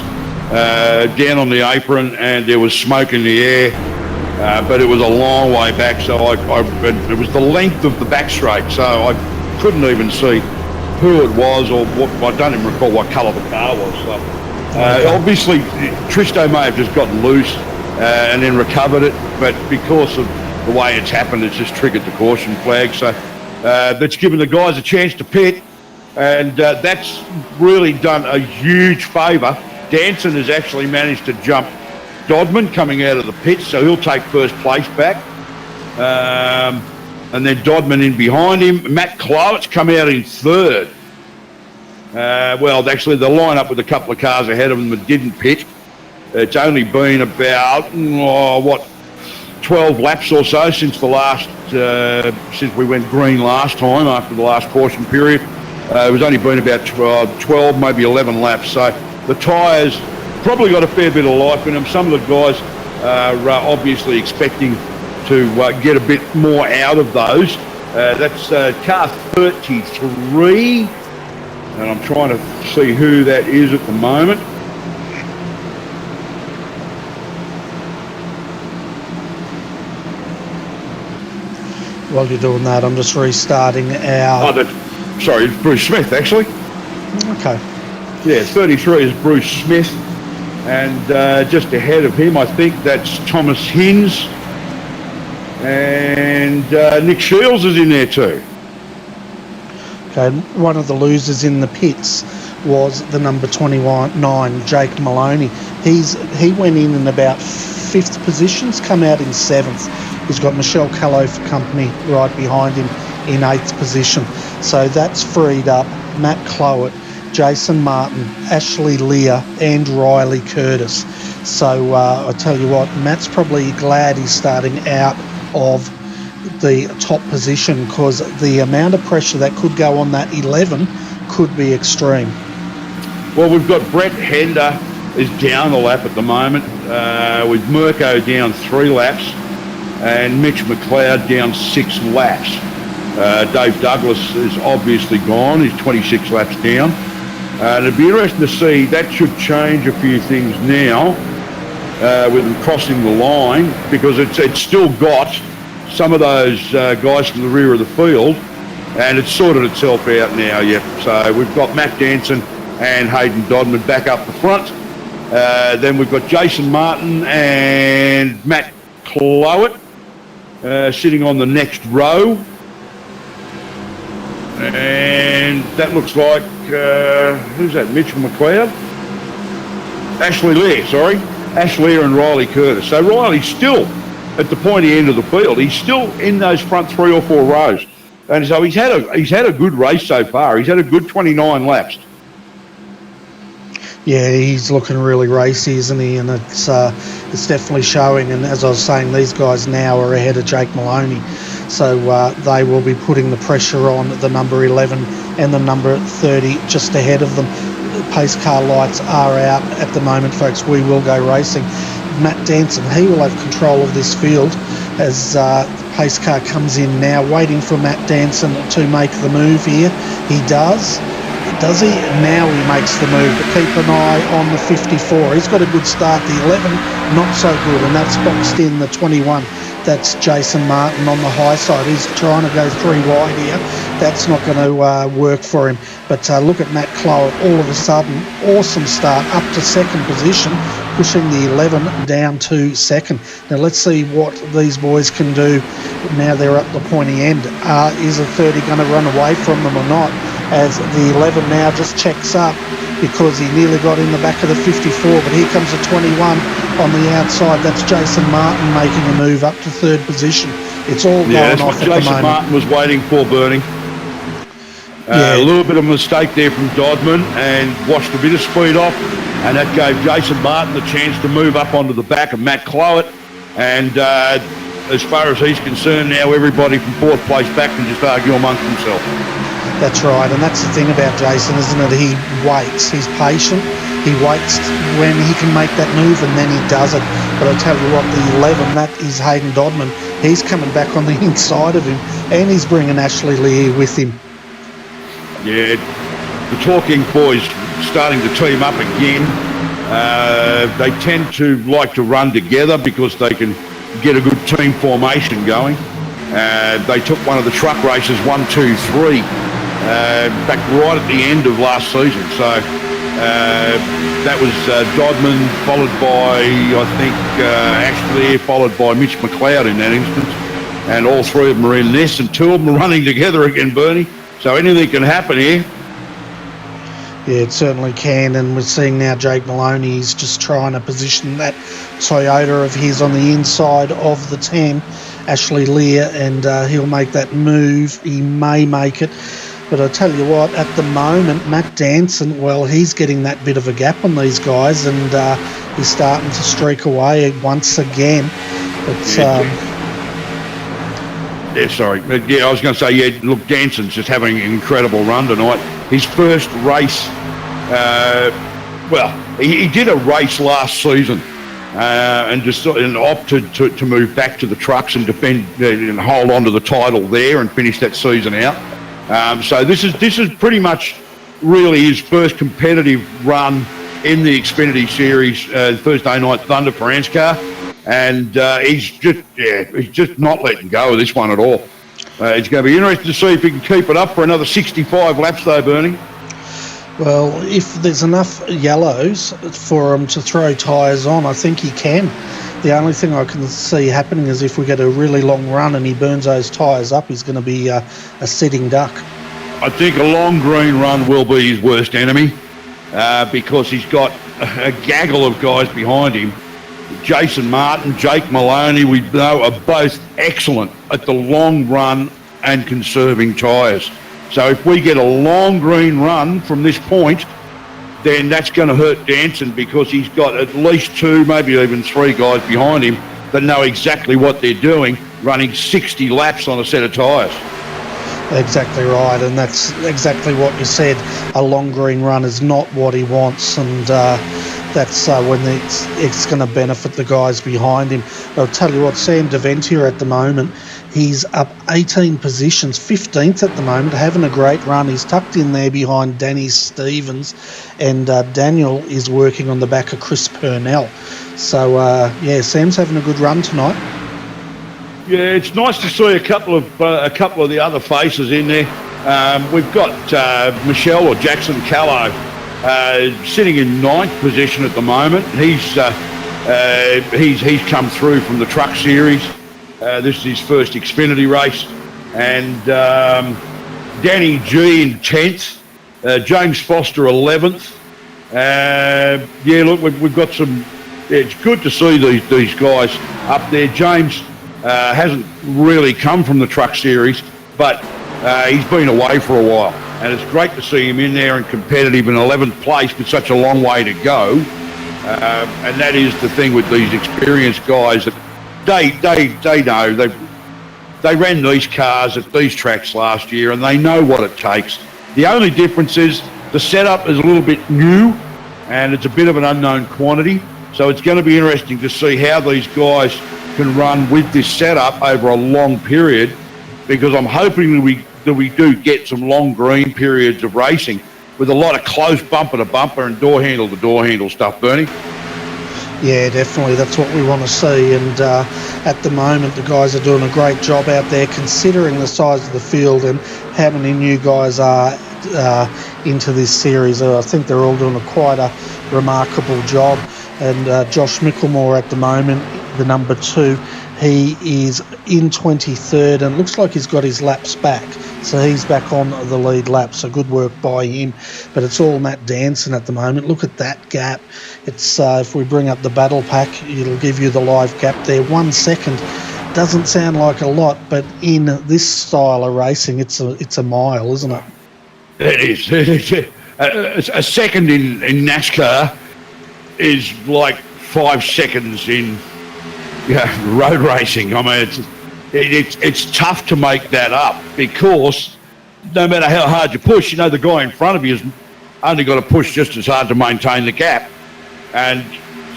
down on the apron, and there was smoke in the air. But it was a long way back, so it was the length of the back straight, so I couldn't even see who it was or what. I don't even recall what colour the car was. So obviously, Tristo may have just gotten loose and then recovered it, but because of the way it's happened, it's just triggered the caution flag. So that's given the guys a chance to pit, and that's really done a huge favour. Danson has actually managed to jump Dodman coming out of the pits, so he'll take first place back. And then Dodman in behind him. Matt Clought's come out in third. Well, actually, they'll line up with a couple of cars ahead of them that didn't pit. It's only been about, 12 laps or so since the last, since we went green last time after the last caution period. It was only been about 12, maybe 11 laps. So the tyres probably got a fair bit of life in them. Some of the guys are obviously expecting to get a bit more out of those. That's car 33, and I'm trying to see who that is at the moment. While you're doing that, I'm just restarting our... Sorry, it's Bruce Smith, actually. Okay. Yeah, 33 is Bruce Smith. And just ahead of him, I think that's Thomas Hinz. And Nick Shields is in there too. Okay, one of the losers in the pits was the number 29, Jake Maloney. He went in about 5th position's come out in 7th. He's got Michelle Callow for company right behind him in 8th position. So that's freed up Matt Clowett, Jason Martin, Ashley Lear and Riley Curtis. So I tell you what, Matt's probably glad he's starting out of the top position, because the amount of pressure that could go on that 11 could be extreme. Well, we've got Brett Hender is down the lap at the moment, with Mirko down 3 laps and Mitch McLeod down 6 laps. Dave Douglas is obviously gone. He's 26 laps down. It'd be interesting to see. That should change a few things now with them crossing the line, because it's still got some of those guys from the rear of the field, and it's sorted itself out now, yeah. So we've got Matt Danson and Hayden Dodman back up the front. Then we've got Jason Martin and Matt Clowett sitting on the next row. And that looks like, who's that, Mitchell McLeod? Ashley Lear, sorry. Ashley Lear and Riley Curtis. So Riley's still at the pointy end of the field. He's still in those front 3 or 4 rows. And so he's had a good race so far. He's had a good 29 laps. Yeah, he's looking really racy, isn't he? And it's definitely showing. And as I was saying, these guys now are ahead of Jake Maloney. So they will be putting the pressure on the number 11 and the number 30 just ahead of them. Pace car lights are out at the moment, folks. We will go racing. Matt Danson, he will have control of this field as the pace car comes in now, waiting for Matt Danson to make the move here. He does. Does he? Now he makes the move, but keep an eye on the 54. He's got a good start. The 11, not so good, and that's boxed in the 21. That's Jason Martin on the high side. He's trying to go 3 wide here. That's not going to work for him. But look at Matt Clowett. All of a sudden, awesome start up to 2nd position, pushing the 11 down to 2nd. Now let's see what these boys can do. Now they're up the pointy end. Is the 30 going to run away from them or not? As the 11 now just checks up, because he nearly got in the back of the 54, but here comes the 21 on the outside. That's Jason Martin making a move up to 3rd position. It's all going off at the moment. Jason Martin was waiting for, Bernie. A little bit of a mistake there from Dodman, and washed a bit of speed off, and that gave Jason Martin the chance to move up onto the back of Matt Clowett. And as far as he's concerned now, everybody from 4th place back can just argue amongst themselves. That's right, and that's the thing about Jason, isn't it? He waits. He's patient. He waits when he can make that move, and then he does it. But I tell you what, the 11, that is Hayden Dodman. He's coming back on the inside of him, and he's bringing Ashley Lear with him. Yeah, the talking boys starting to team up again. They tend to like to run together because they can get a good team formation going. They took one of the truck races, 1, 2, 3. Back right at the end of last season. So that was Dodman, followed by, I think, Ashley, followed by Mitch McLeod in that instance. And all 3 of them are in this, and 2 of them are running together again, Bernie. So anything can happen here. Yeah, it certainly can. And we're seeing now Jake Maloney is just trying to position that Toyota of his on the inside of the 10, Ashley Lear, and he'll make that move. He may make it. But I tell you what, at the moment, Matt Danson, well, he's getting that bit of a gap on these guys, and he's starting to streak away once again. But I was going to say, look, Danson's just having an incredible run tonight. His first race, he did a race last season and opted to move back to the trucks and defend and hold on to the title there and finish that season out. So this is pretty much really his first competitive run in the Xfinity Series, Thursday Night Thunder for ANZCAR, and he's just not letting go of this one at all. It's going to be interesting to see if he can keep it up for another 65 laps though, Bernie. Well, if there's enough yellows for him to throw tyres on, I think he can. The only thing I can see happening is if we get a really long run and he burns those tyres up, he's going to be a sitting duck. I think a long green run will be his worst enemy because he's got a gaggle of guys behind him Jason Martin, Jake Maloney, we know are both excellent at the long run and conserving tyres. So if we get a long green run from this point, then that's going to hurt Danson, because he's got at least 2, maybe even 3 guys behind him that know exactly what they're doing, running 60 laps on a set of tyres. Exactly right, and that's exactly what you said. A long green run is not what he wants, and that's when it's going to benefit the guys behind him. I'll tell you what, Sam Deventia at the moment, he's up 18 positions, 15th at the moment, having a great run. He's tucked in there behind Danny Stevens, and Daniel is working on the back of Chris Purnell. So, Sam's having a good run tonight. Yeah, it's nice to see a couple of the other faces in there. We've got Michelle or Jackson Callow sitting in 9th position at the moment. He's come through from the Truck Series. This is his first Xfinity race, and Danny G in 10th, James Foster 11th. We've got some. It's good to see these guys up there. James hasn't really come from the Truck Series, but he's been away for a while, and it's great to see him in there and competitive in 11th place with such a long way to go. And that is the thing with these experienced guys, that they know they ran these cars at these tracks last year, and they know what it takes. The only difference is the setup is a little bit new, and it's a bit of an unknown quantity. So it's going to be interesting to see how these guys can run with this setup over a long period, because I'm hoping that we do get some long green periods of racing with a lot of close bumper to bumper and door handle to door handle stuff, Bernie. Yeah, definitely. That's what we want to see. And at the moment, the guys are doing a great job out there, considering the size of the field and how many new guys are into this series. I think they're all doing quite a remarkable job. And Josh Micklemore at the moment, the number 2, he is in 23rd, and it looks like he's got his laps back. So he's back on the lead lap, so good work by him. But it's all Matt Danson at the moment. Look at that gap. It's if we bring up the battle pack, it'll give you the live gap there. 1 second. Doesn't sound like a lot, but in this style of racing, it's a mile, isn't it? It is. A second in NASCAR is like 5 seconds in road racing. I mean, it's tough to make that up, because no matter how hard you push, the guy in front of you has only got to push just as hard to maintain the gap. And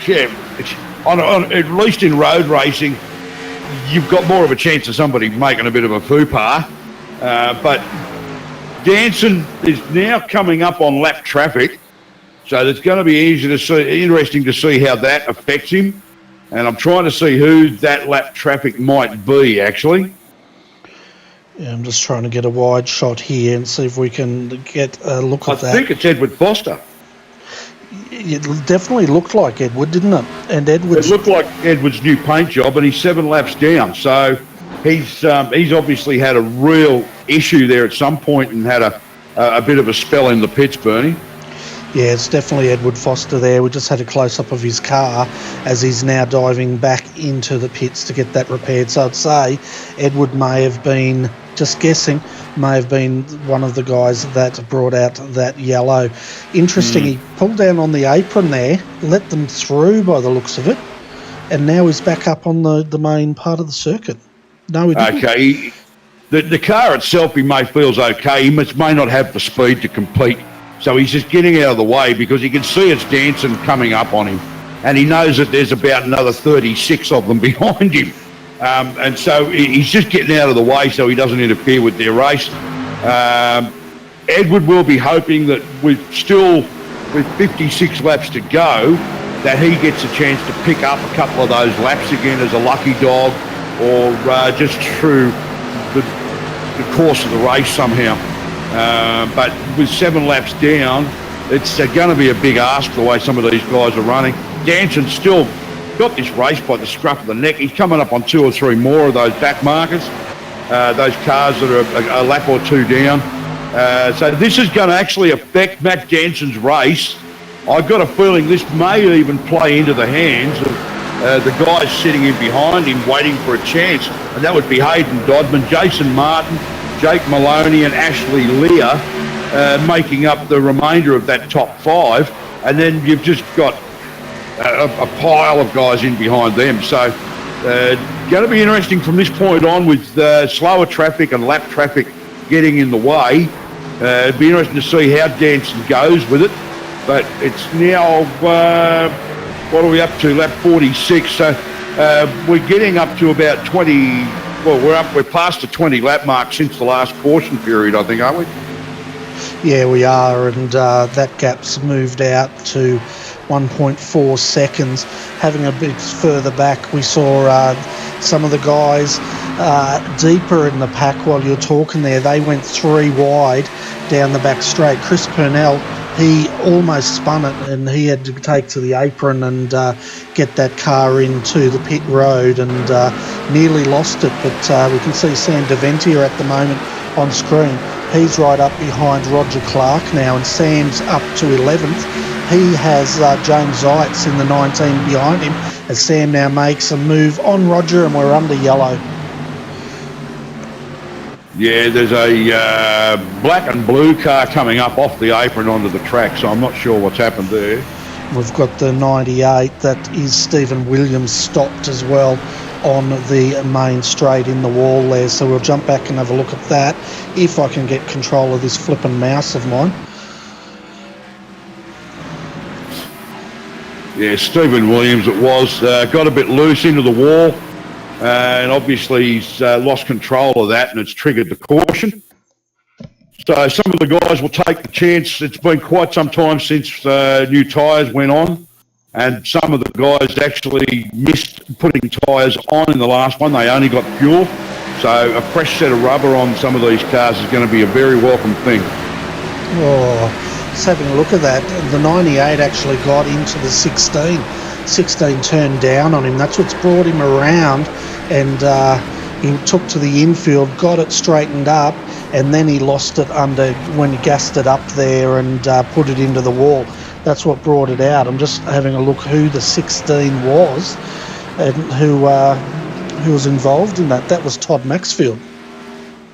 at least in road racing, you've got more of a chance of somebody making a bit of a faux pas. But Danson is now coming up on lap traffic, so it's going to be interesting to see how that affects him. And I'm trying to see who that lap traffic might be, actually. Yeah, I'm just trying to get a wide shot here and see if we can get a look at that. I think it's Edward Foster. It definitely looked like Edward, didn't it? And Edward's... It looked like Edward's new paint job, and he's 7 laps down. So he's obviously had a real issue there at some point and had a bit of a spell in the pits, Bernie. Yeah, it's definitely Edward Foster there. We just had a close-up of his car as he's now diving back into the pits to get that repaired. So I'd say Edward may have been, just guessing, may have been one of the guys that brought out that yellow. Interesting, He pulled down on the apron there, let them through by the looks of it, and now he's back up on the main part of the circuit. No, he didn't. Okay, the car itself, he feels okay. He may not have the speed to compete. So he's just getting out of the way, because he can see it's Danson coming up on him, and he knows that there's about another 36 of them behind him. And so he's just getting out of the way so he doesn't interfere with their race. Edward will be hoping that with 56 laps to go, that he gets a chance to pick up a couple of those laps again as a lucky dog, or just through the course of the race somehow. But with 7 laps down, it's going to be a big ask the way some of these guys are running. Danson's still got this race by the scruff of the neck. He's coming up on 2 or 3 more of those back markers, those cars that are a lap or 2 down. So this is going to actually affect Matt Danson's race. I've got a feeling this may even play into the hands the guys sitting in behind him waiting for a chance, and that would be Hayden Dodman, Jason Martin, Jake Maloney and Ashley Lear making up the remainder of that top 5, and then you've just got a pile of guys in behind them. So going to be interesting from this point on with slower traffic and lap traffic getting in the way. It'd be interesting to see how Danson goes with it, but it's now what are we up to? Lap 46. So we're getting up to about 20. Well, we're past the 20 lap mark since the last caution period, I think, aren't we? Yeah, we are, and that gap's moved out to 1.4 seconds. Having a bit further back, we saw some of the guys deeper in the pack while you're talking there. They went 3 wide down the back straight. Chris Purnell, he almost spun it, and he had to take to the apron and get that car into the pit road and nearly lost it. But we can see Sam Deventia at the moment on screen. He's right up behind Roger Clark now, and Sam's up to 11th. He has James Zeitz in the 19 behind him as Sam now makes a move on Roger, and we're under yellow. Yeah, there's a black and blue car coming up off the apron onto the track, so I'm not sure what's happened there. We've got the 98, that is Stephen Williams, stopped as well on the main straight in the wall there, so we'll jump back and have a look at that if I can get control of this flipping mouse of mine. Yeah, Stephen Williams it was, got a bit loose into the wall, and obviously he's lost control of that, and it's triggered the caution. So some of the guys will take the chance. It's been quite some time since new tyres went on, and some of the guys actually missed putting tyres on in the last one. They only got fuel. So a fresh set of rubber on some of these cars is going to be a very welcome thing. Oh, just having a look at that. The 98 actually got into the 16. 16 turned down on him. That's what's brought him around, and he took to the infield, got it straightened up, and then he lost it under when he gassed it up there and put it into the wall. That's what brought it out. I'm just having a look who the 16 was and who was involved in that. That was Todd Maxfield.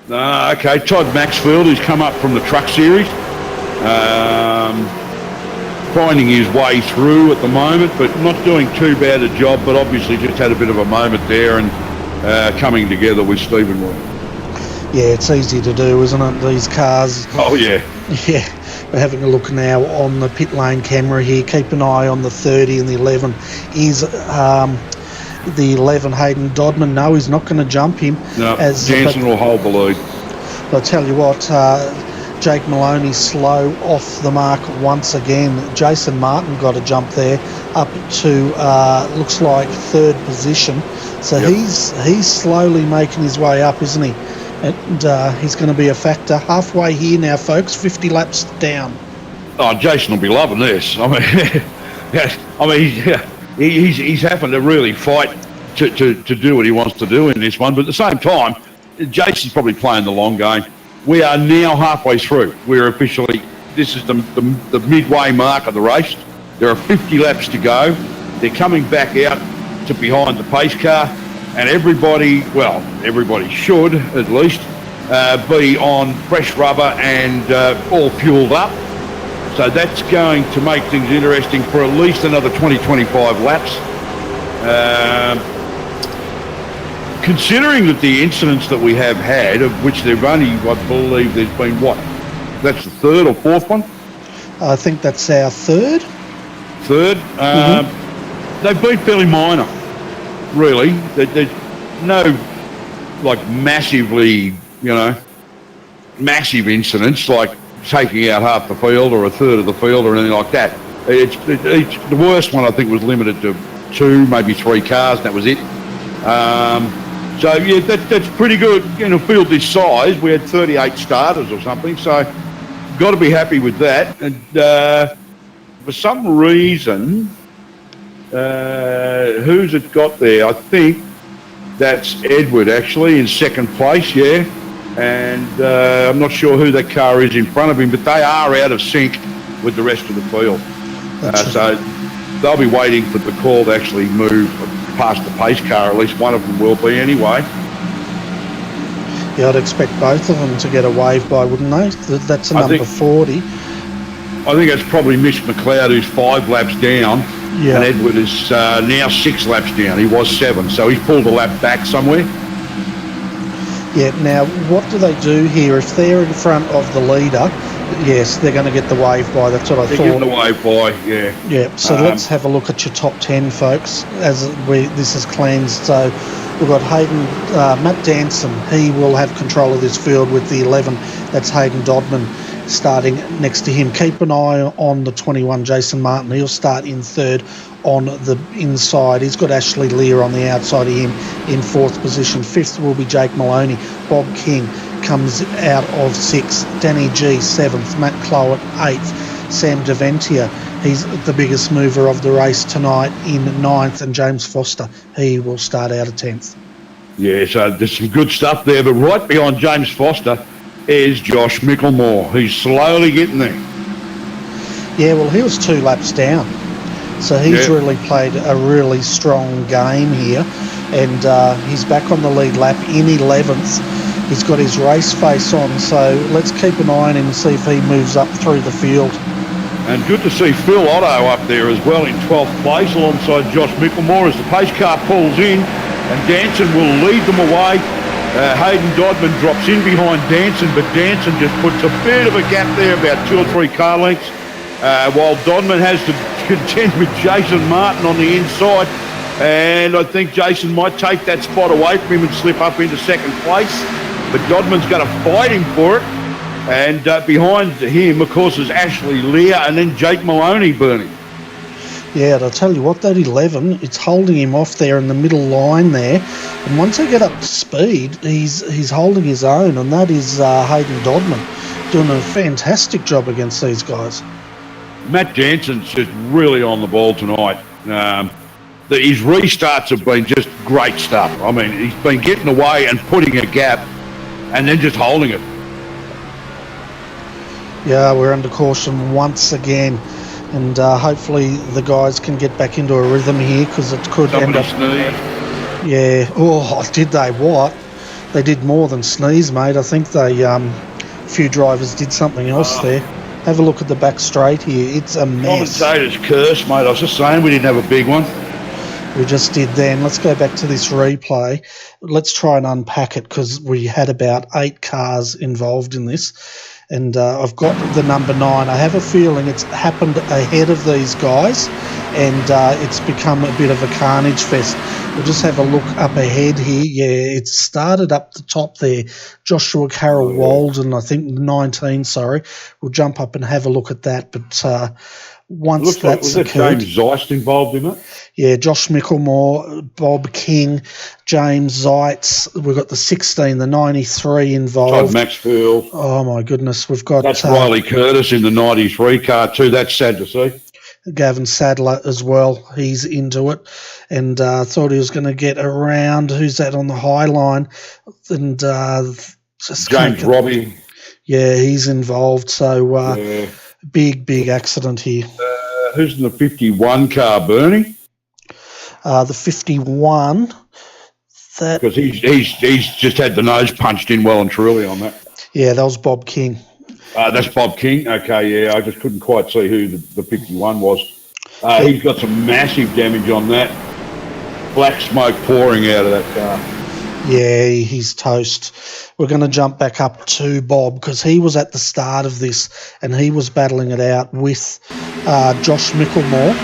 Okay, Todd Maxfield, who's come up from the truck series, finding his way through at the moment, but not doing too bad a job, but obviously just had a bit of a moment there and coming together with Stephen Williams. Yeah, it's easy to do, isn't it, these cars? Oh, yeah. Yeah, we're having a look now on the pit lane camera here. Keep an eye on the 30 and the 11. Is the 11 Hayden Dodman? No, he's not going to jump him. No, Jansen will hold the lead. But I'll tell you what, Jake Maloney slow off the mark once again. Jason Martin got a jump there up to, looks like 3rd position. So yep. he's slowly making his way up, isn't he? And he's going to be a factor. Halfway here now, folks, 50 laps down. Oh, Jason will be loving this. I mean, he's having to really fight to do what he wants to do in this one. But at the same time, Jason's probably playing the long game. We are now halfway through. We're officially, this is the midway mark of the race. There are 50 laps to go. They're coming back out to behind the pace car. And everybody should at least be on fresh rubber and all fueled up. So that's going to make things interesting for at least another 20-25 laps. Considering that the incidents that we have had, of which there've only, I believe there's been that's the 3rd or 4th one? I think that's our 3rd. 3rd? They've been fairly minor. Really, there's no massive incidents like taking out half the field or a 3rd of the field or anything like that. The worst one I think was limited to 2, maybe 3 cars, and that was it. So yeah, that's pretty good in a field this size. We had 38 starters or something, so got to be happy with that. And for some reason. Who's it got there? I think that's Edward actually in 2nd place, yeah. And I'm not sure who that car is in front of him, but they are out of sync with the rest of the field. So they'll be waiting for the call to actually move past the pace car. At least one of them will be anyway. Yeah, I'd expect both of them to get a wave by, wouldn't they? That's a number 40. I think it's probably Mitch McLeod, who's 5 laps down, and Edward is now 6 laps down. He was 7, so he's pulled a lap back somewhere. Yeah, now, what do they do here? If they're in front of the leader, yes, they're going to get the wave by. That's what I thought. They're getting the wave by, yeah. Yeah, so let's have a look at your top 10, folks, as this is cleansed. So we've got Hayden, Matt Danson. He will have control of this field with the 11. That's Hayden Dodman starting next to him. Keep an eye on the 21, Jason Martin. He'll start in third on the inside. He's got Ashley Lear on the outside of him in 4th position. 5th will be Jake Maloney. Bob King comes out of 6th. Danny G 7th. Matt Clowett 8th. Sam Deventia, he's the biggest mover of the race tonight, in 9th. And James Foster, he will start out of 10th. Yeah, so there's some good stuff there, but right behind James Foster is Josh Micklemore. He's slowly getting there. Yeah, well, he was 2 laps down. So he's really played a really strong game here. And he's back on the lead lap in 11th. He's got his race face on, so let's keep an eye on him and see if he moves up through the field. And good to see Phil Otto up there as well in 12th place alongside Josh Micklemore as the pace car pulls in, and Danson will lead them away. Hayden Dodman drops in behind Danson, but Danson just puts a bit of a gap there, about 2 or 3 car lengths, while Dodman has to contend with Jason Martin on the inside. And I think Jason might take that spot away from him and slip up into 2nd place. But Dodman's going to fight him for it. And behind him, of course, is Ashley Lear and then Jake Maloney burning. Yeah, and I'll tell you what, that 11, it's holding him off there in the middle line there. And once they get up to speed, he's holding his own, and that is Hayden Dodman doing a fantastic job against these guys. Matt Danson's just really on the ball tonight. His restarts have been just great stuff. I mean, he's been getting away and putting a gap and then just holding it. Yeah, we're under caution once again. And hopefully the guys can get back into a rhythm here, because it could end up... Sneezed. Yeah. Oh, did they what? They did more than sneeze, mate. I think they... a few drivers did something else there. Have a look at the back straight here. It's a mess. Commentator's curse, mate. I was just saying we didn't have a big one. We just did then. Let's go back to this replay. Let's try and unpack it, because we had about 8 cars involved in this. And I've got the number 9. I have a feeling it's happened ahead of these guys, and it's become a bit of a carnage fest. We'll just have a look up ahead here. Yeah, it started up the top there. Joshua Carroll Walden, I think 19, sorry. We'll jump up and have a look at that. But once that's occurred... James Zeist involved in it? Yeah, Josh Micklemore, Bob King, James Zeitz. We've got the 16, the 93 involved. Todd Maxfield. Oh, my goodness. We've got... That's Riley Curtis in the 93 car too. That's sad to see. Gavin Sadler as well. He's into it. And thought he was going to get around. Who's that on the high line? And just James Robbie. Yeah, he's involved. So big accident here. Who's in the 51 car, Bernie? The 51. Because he's just had the nose punched in well and truly on that. Yeah, that was Bob King. That's Bob King. Okay, yeah, I just couldn't quite see who the 51 was. He's got some massive damage on that. Black smoke pouring out of that car. Yeah, he's toast. We're going to jump back up to Bob, because he was at the start of this and he was battling it out with Josh Micklemore.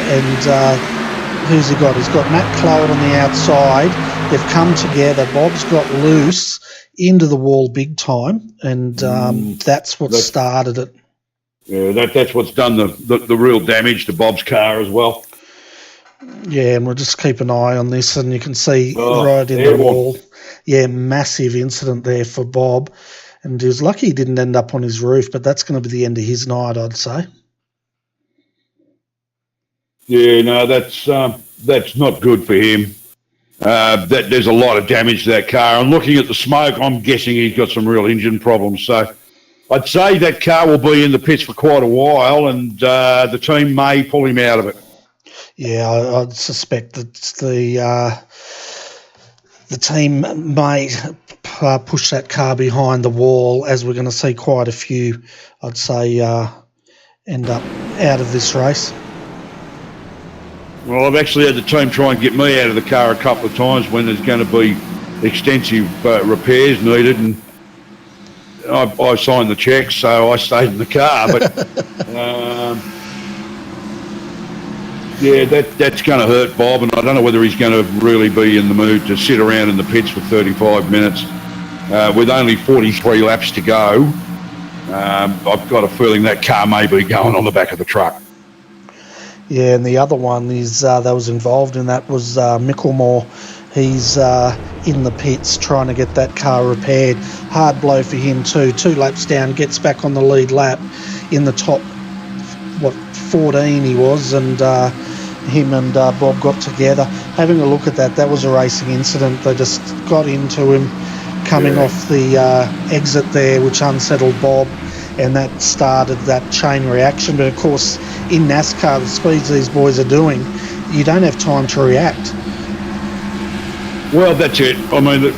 And who's he got? He's got Matt Clowett on the outside. They've come together. Bob's got loose into the wall big time, and that's what started it. Yeah, that's what's done the real damage to Bob's car as well. Yeah, and we'll just keep an eye on this, and you can see right in the wall. Yeah, massive incident there for Bob, and he was lucky he didn't end up on his roof, but that's going to be the end of his night, I'd say. Yeah, no, that's not good for him. There's a lot of damage to that car. And looking at the smoke, I'm guessing he's got some real engine problems. So I'd say that car will be in the pits for quite a while, and the team may pull him out of it. Yeah, I'd suspect that the team may push that car behind the wall, as we're going to see quite a few, I'd say, end up out of this race. Well, I've actually had the team try and get me out of the car a couple of times when there's going to be extensive repairs needed, and I signed the cheques, so I stayed in the car. But yeah, that's going to hurt Bob, and I don't know whether he's going to really be in the mood to sit around in the pits for 35 minutes with only 43 laps to go. I've got a feeling that car may be going on the back of the truck. Yeah, and the other one is that was involved in that was Micklemore. He's in the pits trying to get that car repaired. Hard blow for him too. 2 laps down, gets back on the lead lap in the top, 14 he was, and him and Bob got together. Having a look at that was a racing incident. They just got into him coming off the exit there, which unsettled Bob, and that started that chain reaction. But of course, in NASCAR, the speeds these boys are doing, you don't have time to react. Well, that's it. I mean,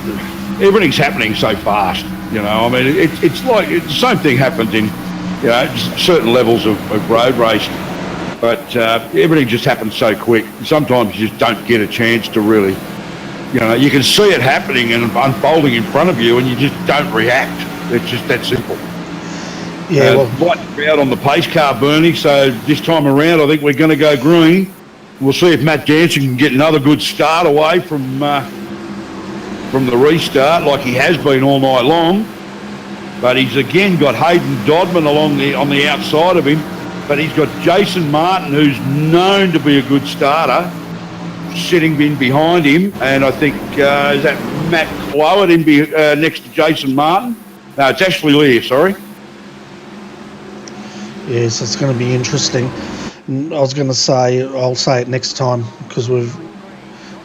everything's happening so fast. You know, I mean, it's like the same thing happens in, you know, certain levels of road racing. But everything just happens so quick. Sometimes you just don't get a chance to really, you know, you can see it happening and unfolding in front of you, and you just don't react. It's just that simple. Yeah, right out on the pace car, Bernie. So this time around, I think we're going to go green. We'll see if Matt Jansen can get another good start away from the restart, like he has been all night long. But he's again got Hayden Dodman on the outside of him. But he's got Jason Martin, who's known to be a good starter, sitting in behind him. And I think, is that Matt Clowett next to Jason Martin? No, it's Ashley Lear, sorry. Yes, it's going to be interesting. I was going to say, I'll say it next time, because we're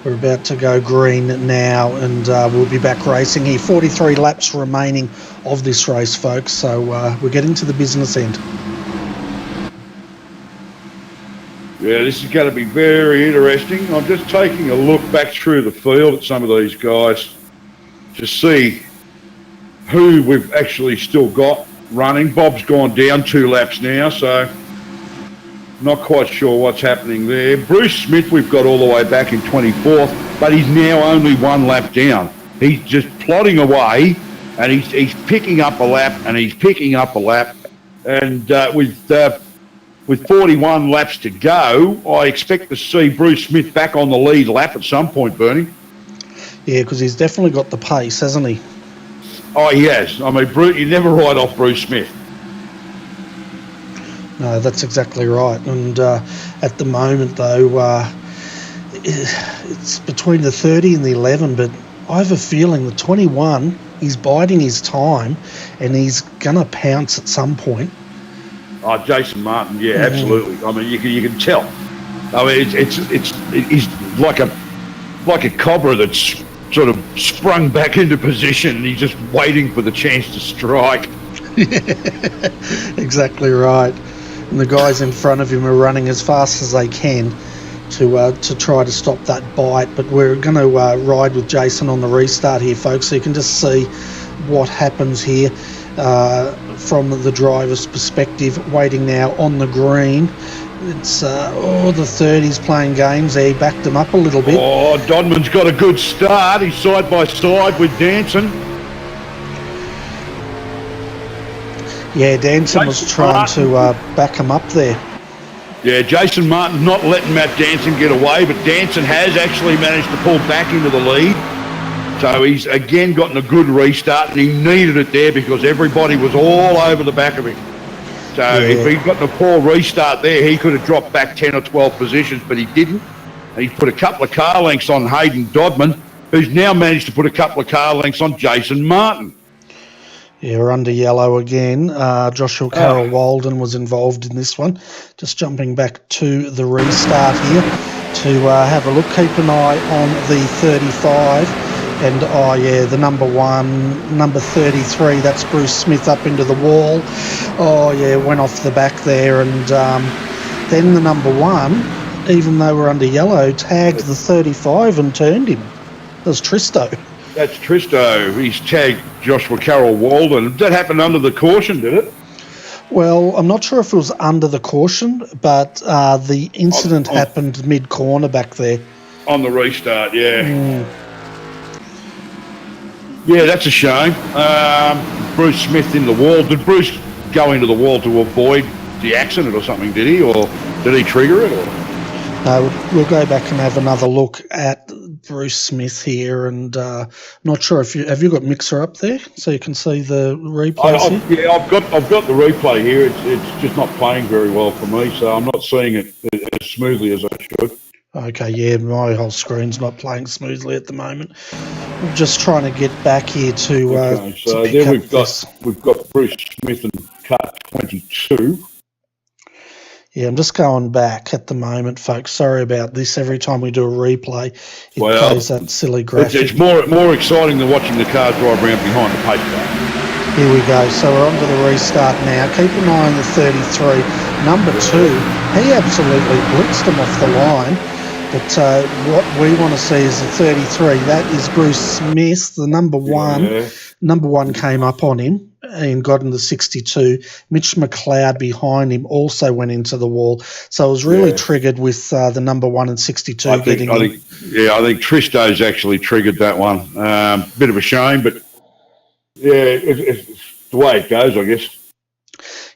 about to go green now, and we'll be back racing here. 43 laps remaining of this race, folks, so we're getting to the business end. Yeah, this is going to be very interesting. I'm just taking a look back through the field at some of these guys to see who we've actually still got running. Bob's gone down 2 laps now, so not quite sure what's happening there. Bruce Smith we've got all the way back in 24th, but he's now only 1 lap down. He's just plodding away, and he's picking up a lap, and he's picking up a lap. And with 41 laps to go, I expect to see Bruce Smith back on the lead lap at some point, Bernie. Yeah, because he's definitely got the pace, hasn't he? Oh, he has. I mean, you never write off Bruce Smith. No, that's exactly right. And at the moment, though, it's between the 30 and the 11, but I have a feeling the 21, he's biding his time, and he's going to pounce at some point. Oh, Jason Martin, yeah, absolutely. I mean, you can tell. I mean, he's like a cobra that's sort of sprung back into position. He's just waiting for the chance to strike. Exactly right. And the guys in front of him are running as fast as they can to try to stop that bite. But we're going to ride with Jason on the restart here, folks, so you can just see what happens here. From the driver's perspective, waiting now on the green. It's the 30's playing games there. He backed them up a little bit. Oh, Dodman's got a good start. He's side by side with Danson. Yeah, Danson was trying to back him up there. Yeah, Jason Martin's not letting Matt Danson get away, but Danson has actually managed to pull back into the lead. So he's again gotten a good restart, and he needed it there because everybody was all over the back of him. So if he'd gotten a poor restart there, he could have dropped back 10 or 12 positions, but he didn't. And he's put a couple of car lengths on Hayden Dodman, who's now managed to put a couple of car lengths on Jason Martin. Yeah, we're under yellow again. Joshua Carroll Walden was involved in this one. Just jumping back to the restart here to have a look. Keep an eye on the 35. And, the number 1, number 33, that's Bruce Smith up into the wall. Oh, yeah, went off the back there. And then the number 1, even though we're under yellow, tagged the 35 and turned him. That was Tristo. That's Tristo. He's tagged Joshua Carroll Walden. That happened under the caution, did it? Well, I'm not sure if it was under the caution, but the incident happened mid-corner back there. On the restart, yeah. Yeah, that's a shame. Bruce Smith in the wall. Did Bruce go into the wall to avoid the accident or something, did he? Or did he trigger it? Or? No, we'll go back and have another look at Bruce Smith here, and not sure if have you got Mixer up there so you can see the replay? Yeah, I've got the replay here. It's just not playing very well for me, so I'm not seeing it as smoothly as I should. Okay, yeah, my whole screen's not playing smoothly at the moment. I'm just trying to get back here to. Okay, so to there we've got Bruce Smith and car 22. Yeah, I'm just going back at the moment, folks. Sorry about this. Every time we do a replay, it plays that silly graphic. It's more exciting than watching the car drive around behind the pace car. Here we go. So we're on to the restart now. Keep an eye on the 33. Number 2, he absolutely blitzed him off the line. But what we want to see is the 33. That is Bruce Smith, the number 1. Yeah. Number 1 came up on him and got in the 62. Mitch McLeod behind him also went into the wall. So it was really triggered with the number 1 and 62 I think Tristo's actually triggered that one. Bit of a shame, but yeah, it's the way it goes, I guess.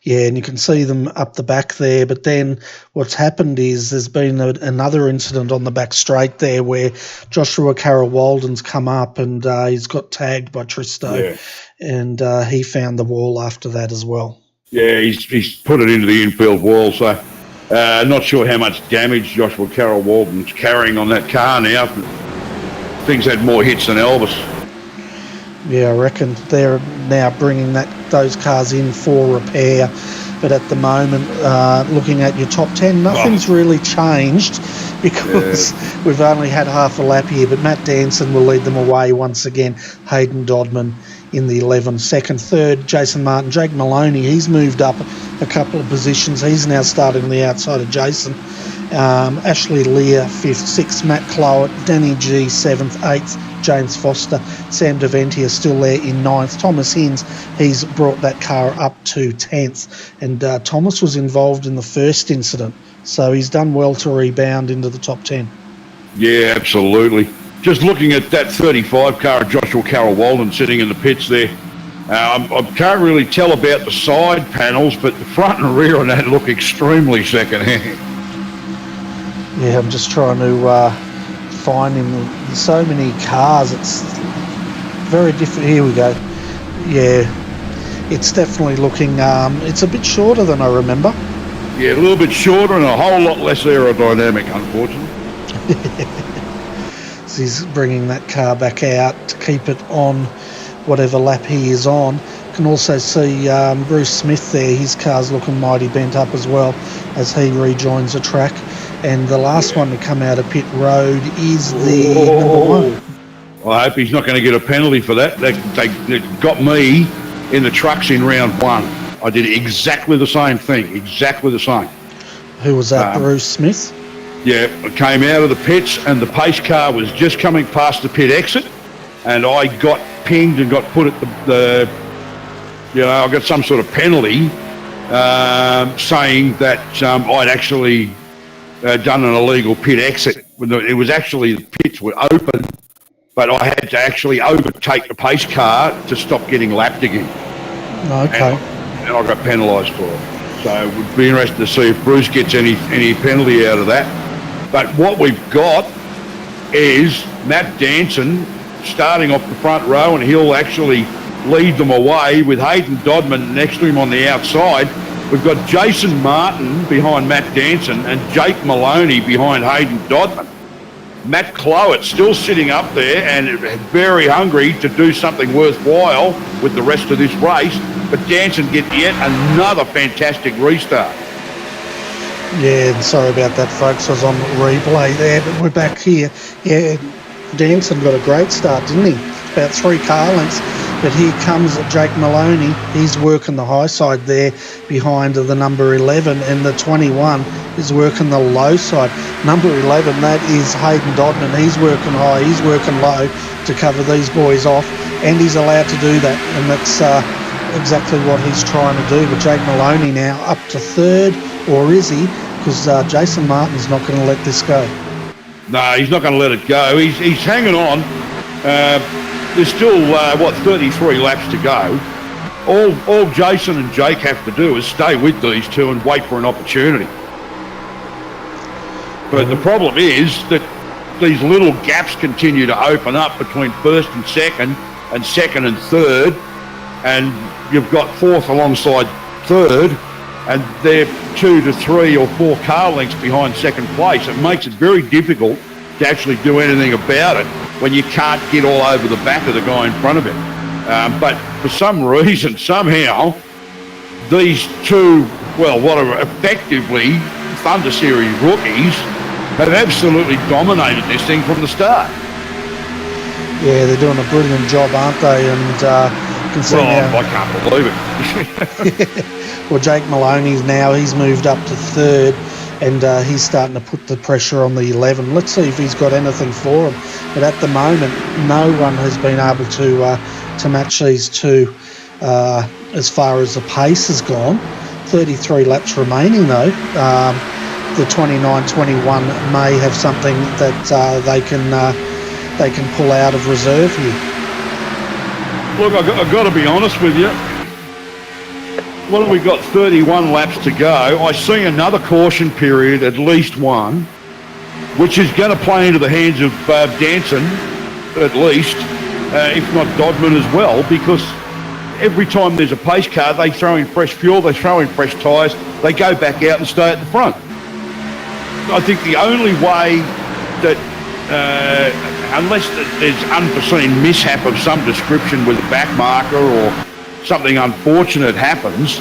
Yeah, and you can see them up the back there. But then what's happened is there's been another incident on the back straight there where Joshua Carroll Walden's come up and he's got tagged by Tristo, and he found the wall after that as well. Yeah, he's put it into the infield wall. So not sure how much damage Joshua Carroll Walden's carrying on that car now. Things had more hits than Elvis. Yeah, I reckon they're now bringing those cars in for repair. But at the moment, looking at your top 10, nothing's really changed because we've only had half a lap here. But Matt Danson will lead them away once again. Hayden Dodman in the 11. Second, third, Jason Martin. Jake Maloney, he's moved up a couple of positions. He's now starting on the outside of Jason. Ashley Lear, 5th. 6th, Matt Clowett. Danny G, 7th. 8th, James Foster. Sam DeVentia still there in 9th. Thomas Hinds, he's brought that car up to 10th. And Thomas was involved in the first incident, so he's done well to rebound into the top 10. Yeah, absolutely. Just looking at that 35 car of Joshua Carroll Walden sitting in the pits there, I can't really tell about the side panels, but the front and rear on that look extremely second-hand. Yeah, I'm just trying to find him. There's so many cars, it's very different. Here we go. Yeah, it's definitely looking, it's a bit shorter than I remember. Yeah, a little bit shorter and a whole lot less aerodynamic, unfortunately. So he's bringing that car back out to keep it on whatever lap he is on. You can also see Bruce Smith there. His car's looking mighty bent up as well as he rejoins the track. And the last one to come out of pit road is the number 1. I hope he's not going to get a penalty for that. They got me in the trucks in round 1. I did exactly the same thing, exactly the same. Who was that, Bruce Smith? Yeah, I came out of the pits and the pace car was just coming past the pit exit, and I got pinged and got put at I got some sort of penalty saying that I'd actually done an illegal pit exit. It was actually, the pits were open, but I had to actually overtake the pace car to stop getting lapped again. Okay. And I got penalised for it. So it would be interesting to see if Bruce gets any penalty out of that. But what we've got is Matt Danson starting off the front row, and he'll actually lead them away with Hayden Dodman next to him on the outside. We've got Jason Martin behind Matt Danson and Jake Maloney behind Hayden Dodman. Matt Clowett still sitting up there and very hungry to do something worthwhile with the rest of this race, but Danson gets yet another fantastic restart. Yeah, sorry about that, folks. I was on replay there, but we're back here. Yeah, Danson got a great start, didn't he? About 3 car lengths. But here comes Jake Maloney. He's working the high side there behind the number 11, and the 21 is working the low side. Number 11, that is Hayden Dodman. He's working high, he's working low to cover these boys off, and he's allowed to do that, and that's exactly what he's trying to do. But Jake Maloney now up to third, or is he? Because Jason Martin's not going to let this go. No, he's not going to let it go. He's hanging on. There's still, 33 laps to go. All Jason and Jake have to do is stay with these two and wait for an opportunity. But the problem is that these little gaps continue to open up between first and second and third, and you've got fourth alongside third, and they're 2 to 3 or 4 car lengths behind second place. It makes it very difficult to actually do anything about it when you can't get all over the back of the guy in front of him. But for some reason, somehow, these two, what are effectively Thunder Series rookies, have absolutely dominated this thing from the start. Yeah, they're doing a brilliant job, aren't they? And you can see now, I can't believe it. well, Jake Maloney's now, he's moved up to third, and he's starting to put the pressure on the 11. Let's see if he's got anything for him. But at the moment, no one has been able to match these two as far as the pace has gone. 33 laps remaining, though. The 29-21 may have something that they can pull out of reserve here. Look, I've got to be honest with you. What have we got? 31 laps to go. I see another caution period, at least one, which is going to play into the hands of Danson, at least, if not Dodman as well, because every time there's a pace car, they throw in fresh fuel, they throw in fresh tyres, they go back out and stay at the front. I think the only way that, unless there's unforeseen mishap of some description with a back marker or something unfortunate happens,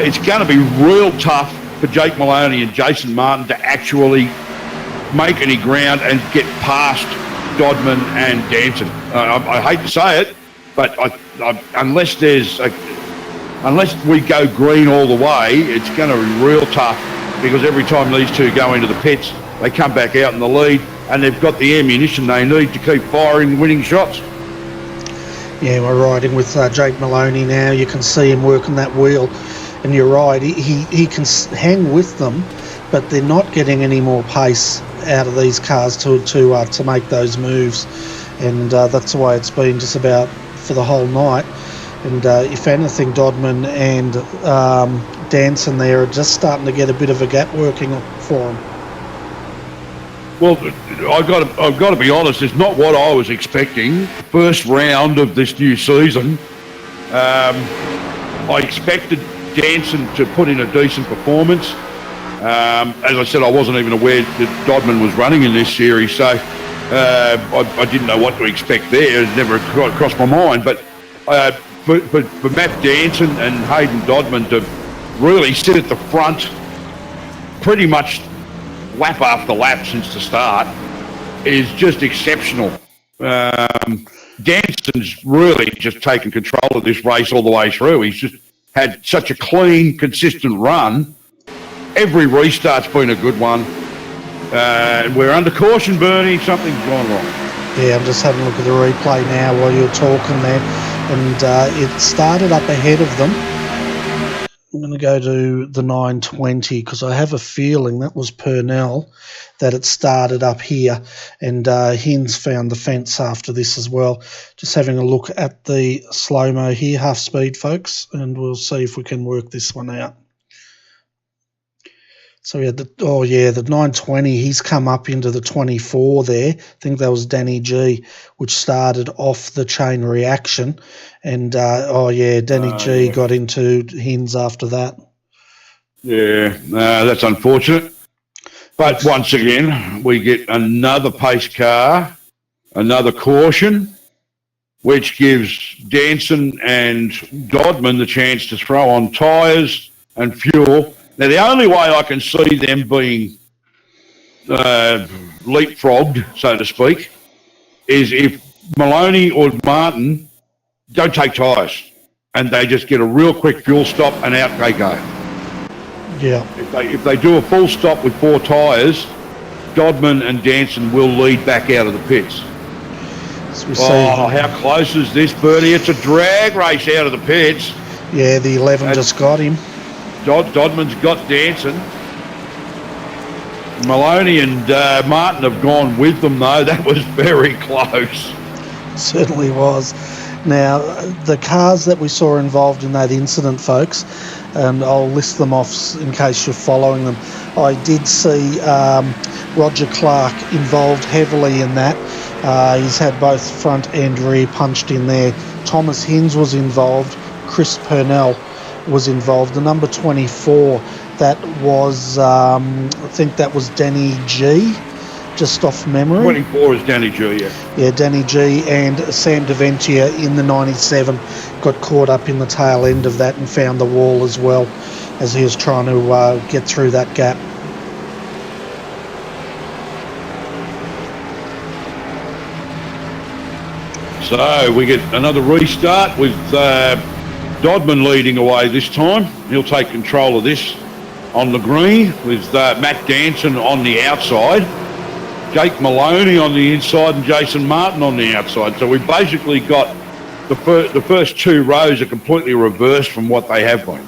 it's going to be real tough for Jake Maloney and Jason Martin to actually make any ground and get past Dodman and Danson. I hate to say it, but unless we go green all the way, it's going to be real tough, because every time these two go into the pits, they come back out in the lead, and they've got the ammunition they need to keep firing winning shots. Yeah, we're riding with Jake Maloney now. You can see him working that wheel, and you're right. He can hang with them, but they're not getting any more pace out of these cars to make those moves, and that's the way it's been just about for the whole night. And if anything, Dodman and Danson there are just starting to get a bit of a gap working for them. Well, I've got to be honest, it's not what I was expecting. First round of this new season, I expected Danson to put in a decent performance. As I said, I wasn't even aware that Dodman was running in this series, so I didn't know what to expect there. It never crossed my mind. But for Matt Danson and Hayden Dodman to really sit at the front pretty much lap after lap since the start is just exceptional. Danson's really just taken control of this race all the way through. He's just had such a clean, consistent run. Every restart's been a good one. We're under caution, Bernie. Something's gone wrong. Yeah, I'm just having a look at the replay now while you're talking there, and it started up ahead of them. I'm going to go to the 920 because I have a feeling that was Purnell that it started up here, and Hins found the fence after this as well. Just having a look at the slow-mo here, half speed, folks, and we'll see if we can work this one out. So we had the 920, he's come up into the 24 there. I think that was Danny G, which started off the chain reaction. And, Danny G got into Hins after that. Yeah, that's unfortunate. But once again, we get another pace car, another caution, which gives Danson and Dodman the chance to throw on tyres and fuel. Now, the only way I can see them being leapfrogged, so to speak, is if Maloney or Martin don't take tyres. And they just get a real quick fuel stop and out they go. Yeah. If they do a full stop with 4 tyres, Dodman and Danson will lead back out of the pits. How close is this, Bertie? It's a drag race out of the pits. Yeah, the 11 just got him. Dodman's got Danson. Maloney and Martin have gone with them, though. That was very close. Certainly was. Now, the cars that we saw involved in that incident, folks, and I'll list them off in case you're following them. I did see Roger Clark involved heavily in that. He's had both front and rear punched in there. Thomas Hinds was involved. Chris Purnell was involved. The number 24, that was, I think that was Danny G, just off memory. 24 is Danny G, yeah. Yeah, Danny G and Sam Deventia in the 97 got caught up in the tail end of that and found the wall as well as he was trying to get through that gap. So we get another restart with Dodman leading away this time. He'll take control of this on the green with Matt Danson on the outside, Jake Maloney on the inside and Jason Martin on the outside. So we've basically got the first 2 rows are completely reversed from what they have been.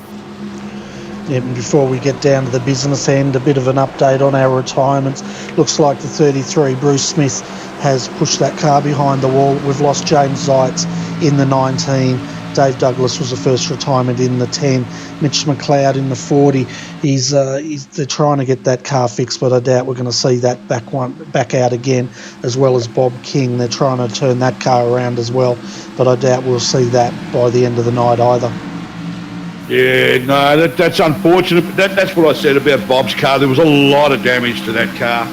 Yeah, before we get down to the business end, a bit of an update on our retirements. Looks like the 33, Bruce Smith, has pushed that car behind the wall. We've lost James Zeitz in the 19. Dave Douglas was the first retirement in the 10. Mitch McLeod in the 40. They're trying to get that car fixed, but I doubt we're going to see that back out again, as well as Bob King. They're trying to turn that car around as well, but I doubt we'll see that by the end of the night either. Yeah, no, that's unfortunate. That's what I said about Bob's car. There was a lot of damage to that car.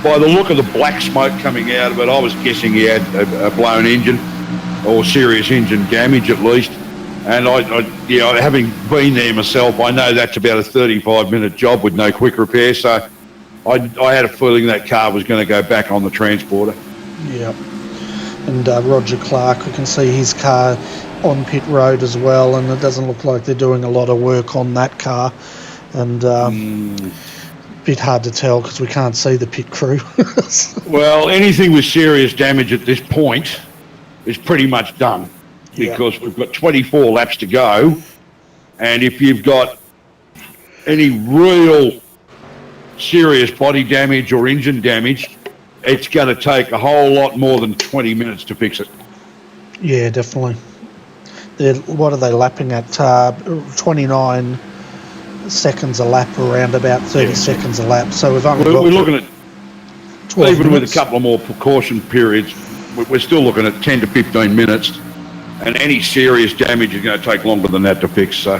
By the look of the black smoke coming out of it, I was guessing he had a blown engine or serious engine damage at least. And I having been there myself, I know that's about a 35-minute job with no quick repair. So I had a feeling that car was going to go back on the transporter. Yeah. And Roger Clark, we can see his car on pit road as well, and it doesn't look like they're doing a lot of work on that car. And bit hard to tell because we can't see the pit crew. Well, anything with serious damage at this point is pretty much done because we've got 24 laps to go, and if you've got any real serious body damage or engine damage, it's going to take a whole lot more than 20 minutes to fix it. Yeah, definitely. What are they lapping at? 29 seconds a lap, around about 30 seconds a lap. So we're looking at 12 even minutes. with a couple of more precaution periods, we're still looking at 10 to 15 minutes, and any serious damage is going to take longer than that to fix. So,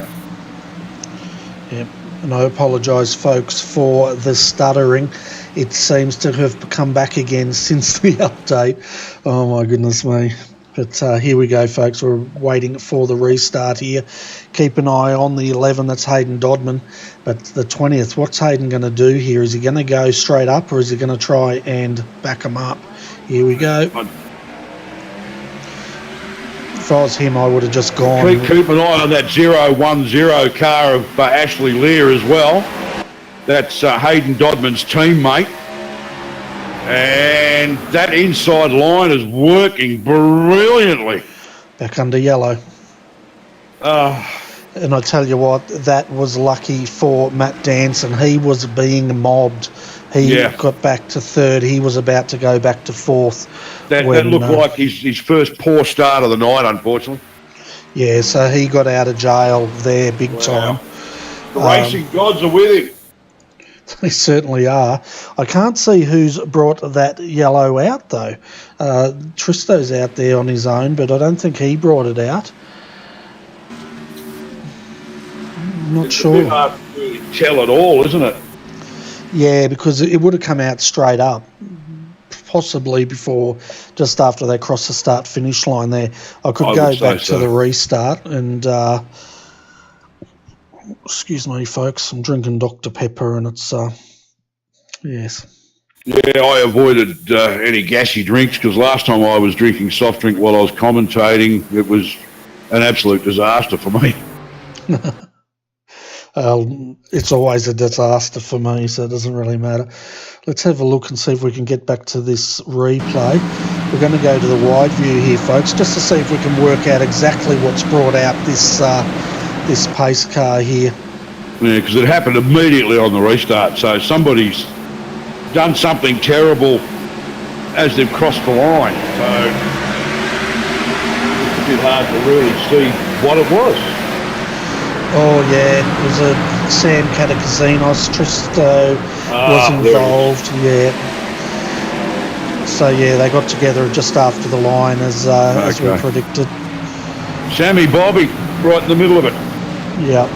yeah, and I apologise, folks, for the stuttering. It seems to have come back again since the update. Oh my goodness me. But here we go, folks. We're waiting for the restart here. Keep an eye on the 11. That's Hayden Dodman. But the 20th, what's Hayden going to do here? Is he going to go straight up or is he going to try and back him up? Here we go. If I was him, I would have just gone. Keep an eye on that 010 car of Ashley Lear as well. That's Hayden Dodman's teammate. And that inside line is working brilliantly. Back under yellow. And I tell you what, that was lucky for Matt Danson. He was being mobbed. He got back to third. He was about to go back to fourth. That looked like his first poor start of the night, unfortunately. Yeah, so he got out of jail there big time. The racing gods are with him. They certainly are. I can't see who's brought that yellow out, though. Tristo's out there on his own, but I don't think he brought it out. I'm not sure. It's a bit hard to tell at all, isn't it? Yeah, because it would have come out straight up, possibly before, just after they crossed the start-finish line there. I could go back to the restart and... excuse me, folks. I'm drinking Dr. Pepper, and it's yes. Yeah, I avoided any gassy drinks because last time I was drinking soft drink while I was commentating, it was an absolute disaster for me. It's always a disaster for me, so it doesn't really matter. Let's have a look and see if we can get back to this replay. We're going to go to the wide view here, folks, just to see if we can work out exactly what's brought out this this pace car here. Yeah, because it happened immediately on the restart, so somebody's done something terrible as they've crossed the line, so it's a bit hard to really see what it was. Oh yeah, it was a Sam Catacasinos. Tristo was involved. Yeah. So yeah, they got together just after the line as we predicted. Sammy Bobby, right in the middle of it. Yeah.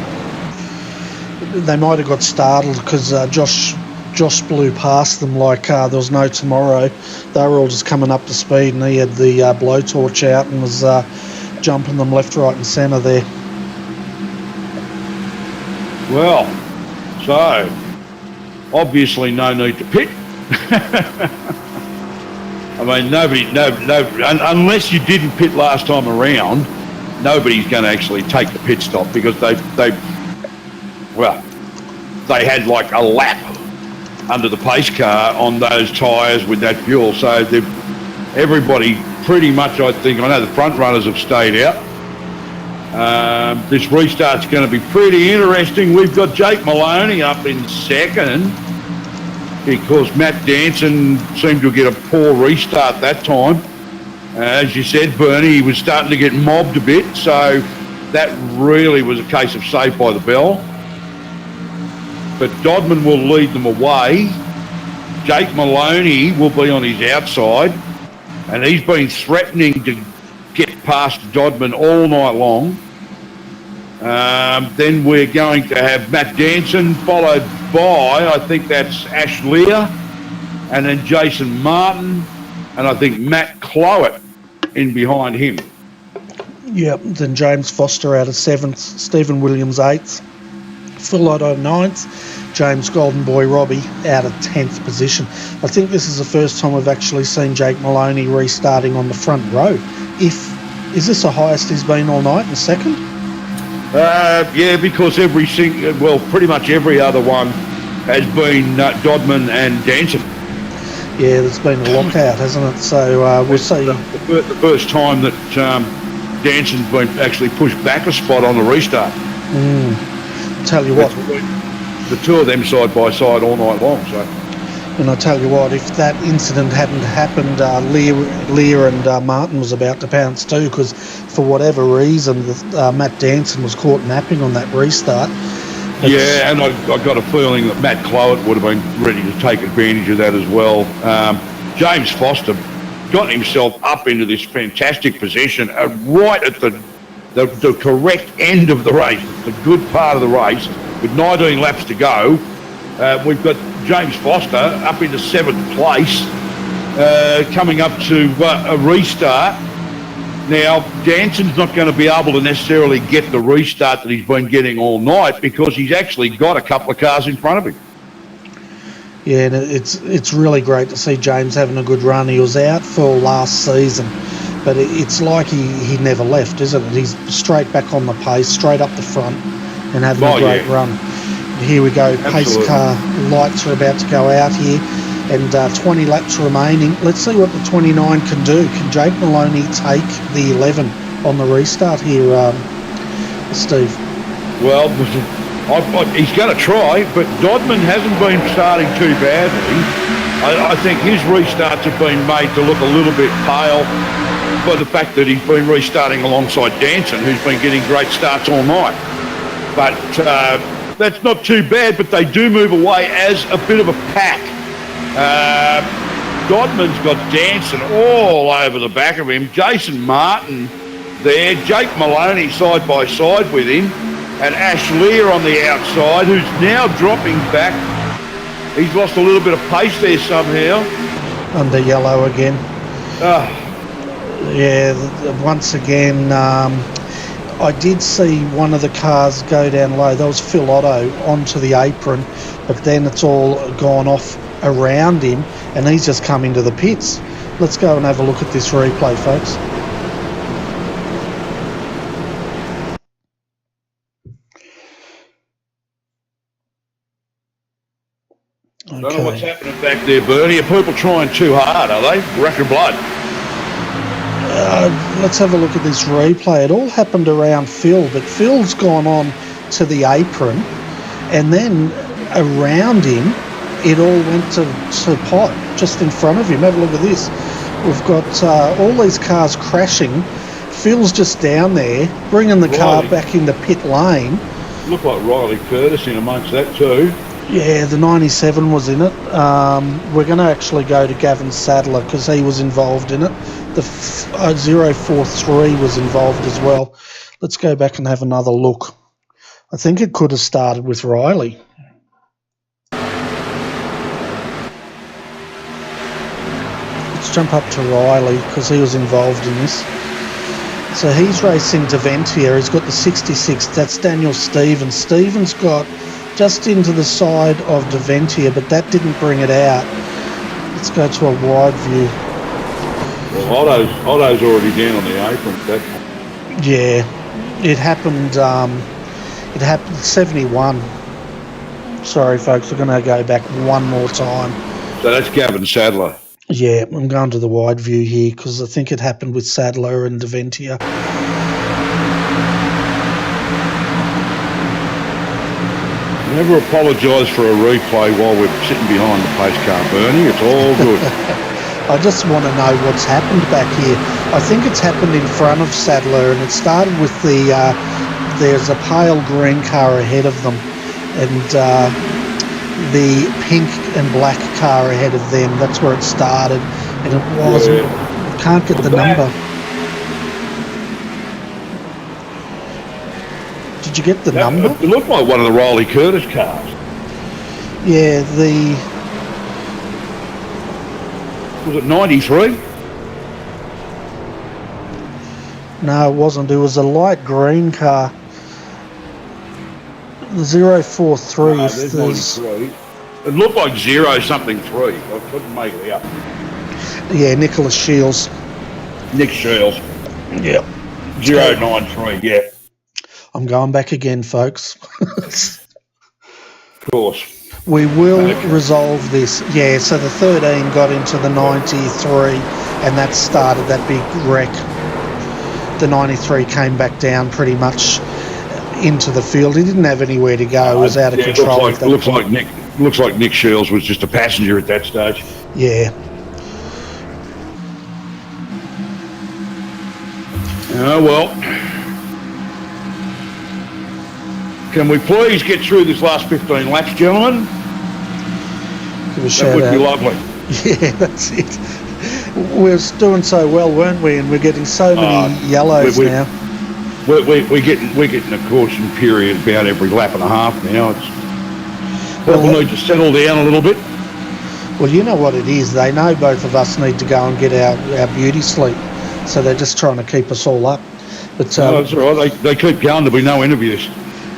They might have got startled because Josh blew past them like there was no tomorrow. They were all just coming up to speed, and he had the blowtorch out and was jumping them left, right, and centre there. Well, so obviously no need to pit. I mean, nobody, unless you didn't pit last time around, nobody's going to actually take the pit stop because they had like a lap under the pace car on those tyres with that fuel. So everybody pretty much, I think, I know the front runners have stayed out. This restart's going to be pretty interesting. We've got Jake Maloney up in second because Matt Danson seemed to get a poor restart that time. As you said, Bernie, he was starting to get mobbed a bit, so that really was a case of saved by the bell. But Dodman will lead them away. Jake Maloney will be on his outside, and he's been threatening to get past Dodman all night long. Then we're going to have Matt Danson, followed by, I think that's Ash Lear, and then Jason Martin, and I think Matt Clowett in behind him. Yep, then James Foster out of 7th, Stephen Williams 8th, Phil Otto 9th, James Golden Boy Robbie out of 10th position. I think this is the first time we've actually seen Jake Maloney restarting on the front row. Is this the highest he's been all night in second? Yeah, because pretty much every other one has been Dodman and Danson. Yeah, there's been a lockout, hasn't it? So we'll see. The first time that Danson's been actually pushed back a spot on the restart. Tell you what. The two of them side by side all night long. So. And I tell you what, if that incident hadn't happened, Lear and Martin was about to pounce too, because for whatever reason, Matt Danson was caught napping on that restart. Yeah, and I got a feeling that Matt Clowett would have been ready to take advantage of that as well. James Foster got himself up into this fantastic position right at the correct end of the race, the good part of the race, with 19 laps to go. We've got James Foster up into 7th place, coming up to a restart. Now, Danson's not going to be able to necessarily get the restart that he's been getting all night because he's actually got a couple of cars in front of him. Yeah, and it's really great to see James having a good run. He was out for last season, but it's like he never left, isn't it? He's straight back on the pace, straight up the front, and having a great run. Here we go. Absolutely. Pace car lights are about to go out here, and 20 laps remaining. Let's see what the 29 can do. Can Jake Maloney take the 11 on the restart here, Steve? Well, he's going to try, but Dodman hasn't been starting too badly. I think his restarts have been made to look a little bit pale by the fact that he's been restarting alongside Danson, who's been getting great starts all night. But that's not too bad, but they do move away as a bit of a pack. Dodman's got Danson all over the back of him. Jason Martin there. Jake Maloney side by side with him. And Ash Lear on the outside, who's now dropping back. He's lost a little bit of pace there somehow. Under yellow again. Yeah, once again, I did see one of the cars go down low. That was Phil Otto onto the apron, but then it's all gone off around him, and he's just come into the pits. Let's go and have a look at this replay, folks. I don't know what's happening back there, Bernie. Are people trying too hard, are they? Record blood. Let's have a look at this replay. It all happened around Phil, but Phil's gone on to the apron, and then around him, it all went to pot, just in front of him. Have a look at this. We've got all these cars crashing. Phil's just down there, bringing the car back into pit lane. Looked like Riley Curtis in amongst that too. Yeah, the 97 was in it. We're going to actually go to Gavin Sadler because he was involved in it. The 043 was involved as well. Let's go back and have another look. I think it could have started with Riley. Let's jump up to Riley because he was involved in this. So he's racing Deventia. He's got the 66. That's Daniel Stevens. Stevens got just into the side of Deventia, but that didn't bring it out. Let's go to a wide view. Well, Otto's already down on the apron at that point. Yeah, it happened. It happened 71. Sorry, folks, we're going to go back one more time. So that's Gavin Sadler. Yeah, I'm going to the wide view here because I think it happened with Sadler and Deventia. Never apologise for a replay while we're sitting behind the pace car, Bernie. It's all good. I just want to know what's happened back here. I think it's happened in front of Sadler, and it started with there's a pale green car ahead of them, and the pink and black car ahead of them. That's where it started, and it wasn't. Yeah. Can't get the number. Did you get the number? It looked like one of the Riley Curtis cars. Yeah, Was it 93? No, it wasn't. It was a light green car. The 043. No, there's 93. It looked like 0-something 3. I couldn't make it out. Yeah, Nicholas Shields. Nick Shields. Yep. 093, yeah. I'm going back again, folks. Of course. We will resolve this. Yeah, so the 13 got into the 93, and that started that big wreck. The 93 came back down pretty much into the field. He didn't have anywhere to go. It was out of control. Looks like Nick Shields was just a passenger at that stage. Yeah. Oh, well. Can we please get through this last 15 laps, gentlemen? That would be lovely. Yeah, that's it. We're doing so well, weren't we? And we're getting so many yellows now. We're getting a caution period about every lap and a half now. People need to settle down a little bit. Well, you know what it is. They know both of us need to go and get our beauty sleep, so they're just trying to keep us all up. But that's all right. They keep going. There'll be no interviews.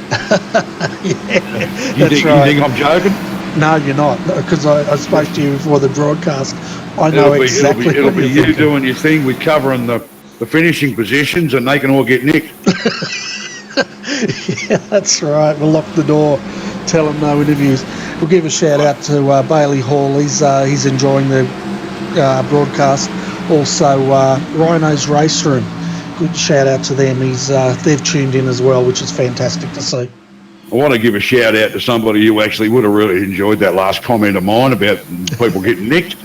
Yeah, you think I'm joking? No, you're not, because I spoke to you before the broadcast. I know exactly it'll be you thinking. doing your thing with covering the finishing positions, and they can all get nicked. Yeah, that's right. We'll lock the door, tell them no interviews. We'll give a shout out to Bailey Hall. He's enjoying the broadcast. Also, Rhino's Race Room. Good shout out to them. They've tuned in as well, which is fantastic to see. I want to give a shout out to somebody who actually would have really enjoyed that last comment of mine about people getting nicked,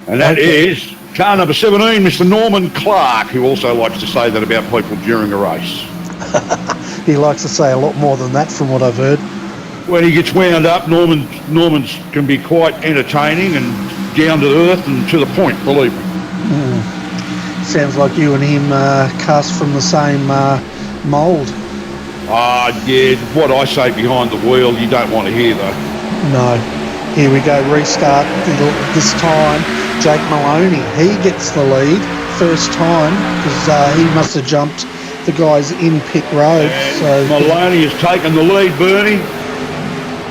and that is car number 17, Mr. Norman Clark, who also likes to say that about people during a race. He likes to say a lot more than that, from what I've heard. When he gets wound up, Norman's can be quite entertaining and down to earth and to the point, believe me. Sounds like you and him cast from the same mould. Yeah, what I say behind the wheel, you don't want to hear, though. No. Here we go, restart. This time, Jake Maloney, he gets the lead. First time, because he must have jumped the guys in pit road. So Maloney has taken the lead, Bernie.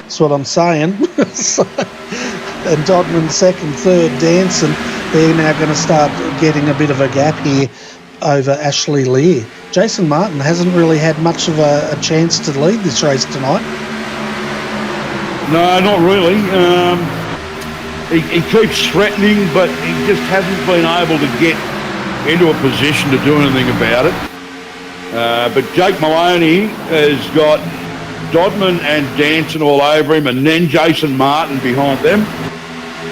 That's what I'm saying. and Dodman second, third, Danson. They're now going to start getting a bit of a gap here over Ashley Lear. Jason Martin hasn't really had much of a chance to lead this race tonight. No, not really. He keeps threatening, but he just hasn't been able to get into a position to do anything about it. But Jake Maloney has got Dodman and Danson all over him, and then Jason Martin behind them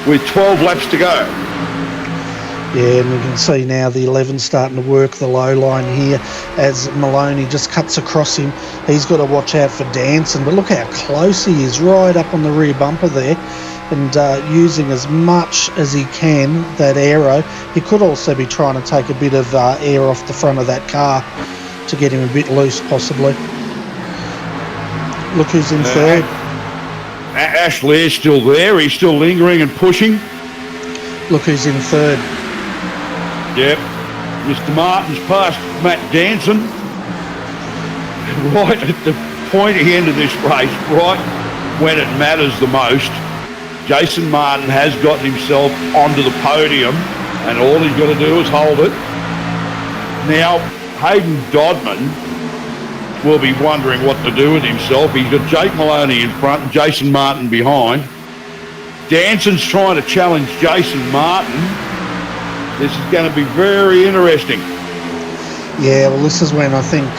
with 12 laps to go. Yeah, and we can see now the 11 starting to work the low line here as Maloney just cuts across him. He's got to watch out for Danson, but look how close he is, right up on the rear bumper there, and using as much as he can that aero. He could also be trying to take a bit of air off the front of that car to get him a bit loose, possibly. Look who's in third. Ash Lear's still there. He's still lingering and pushing. Look who's in third. Yep. Mr. Martin's past Matt Danson. Right at the pointy end of this race, right when it matters the most, Jason Martin has gotten himself onto the podium, and all he's got to do is hold it. Now, Hayden Dodman will be wondering what to do with himself. He's got Jake Maloney in front and Jason Martin behind. Danson's trying to challenge Jason Martin. This is going to be very interesting. Yeah, well, this is when I think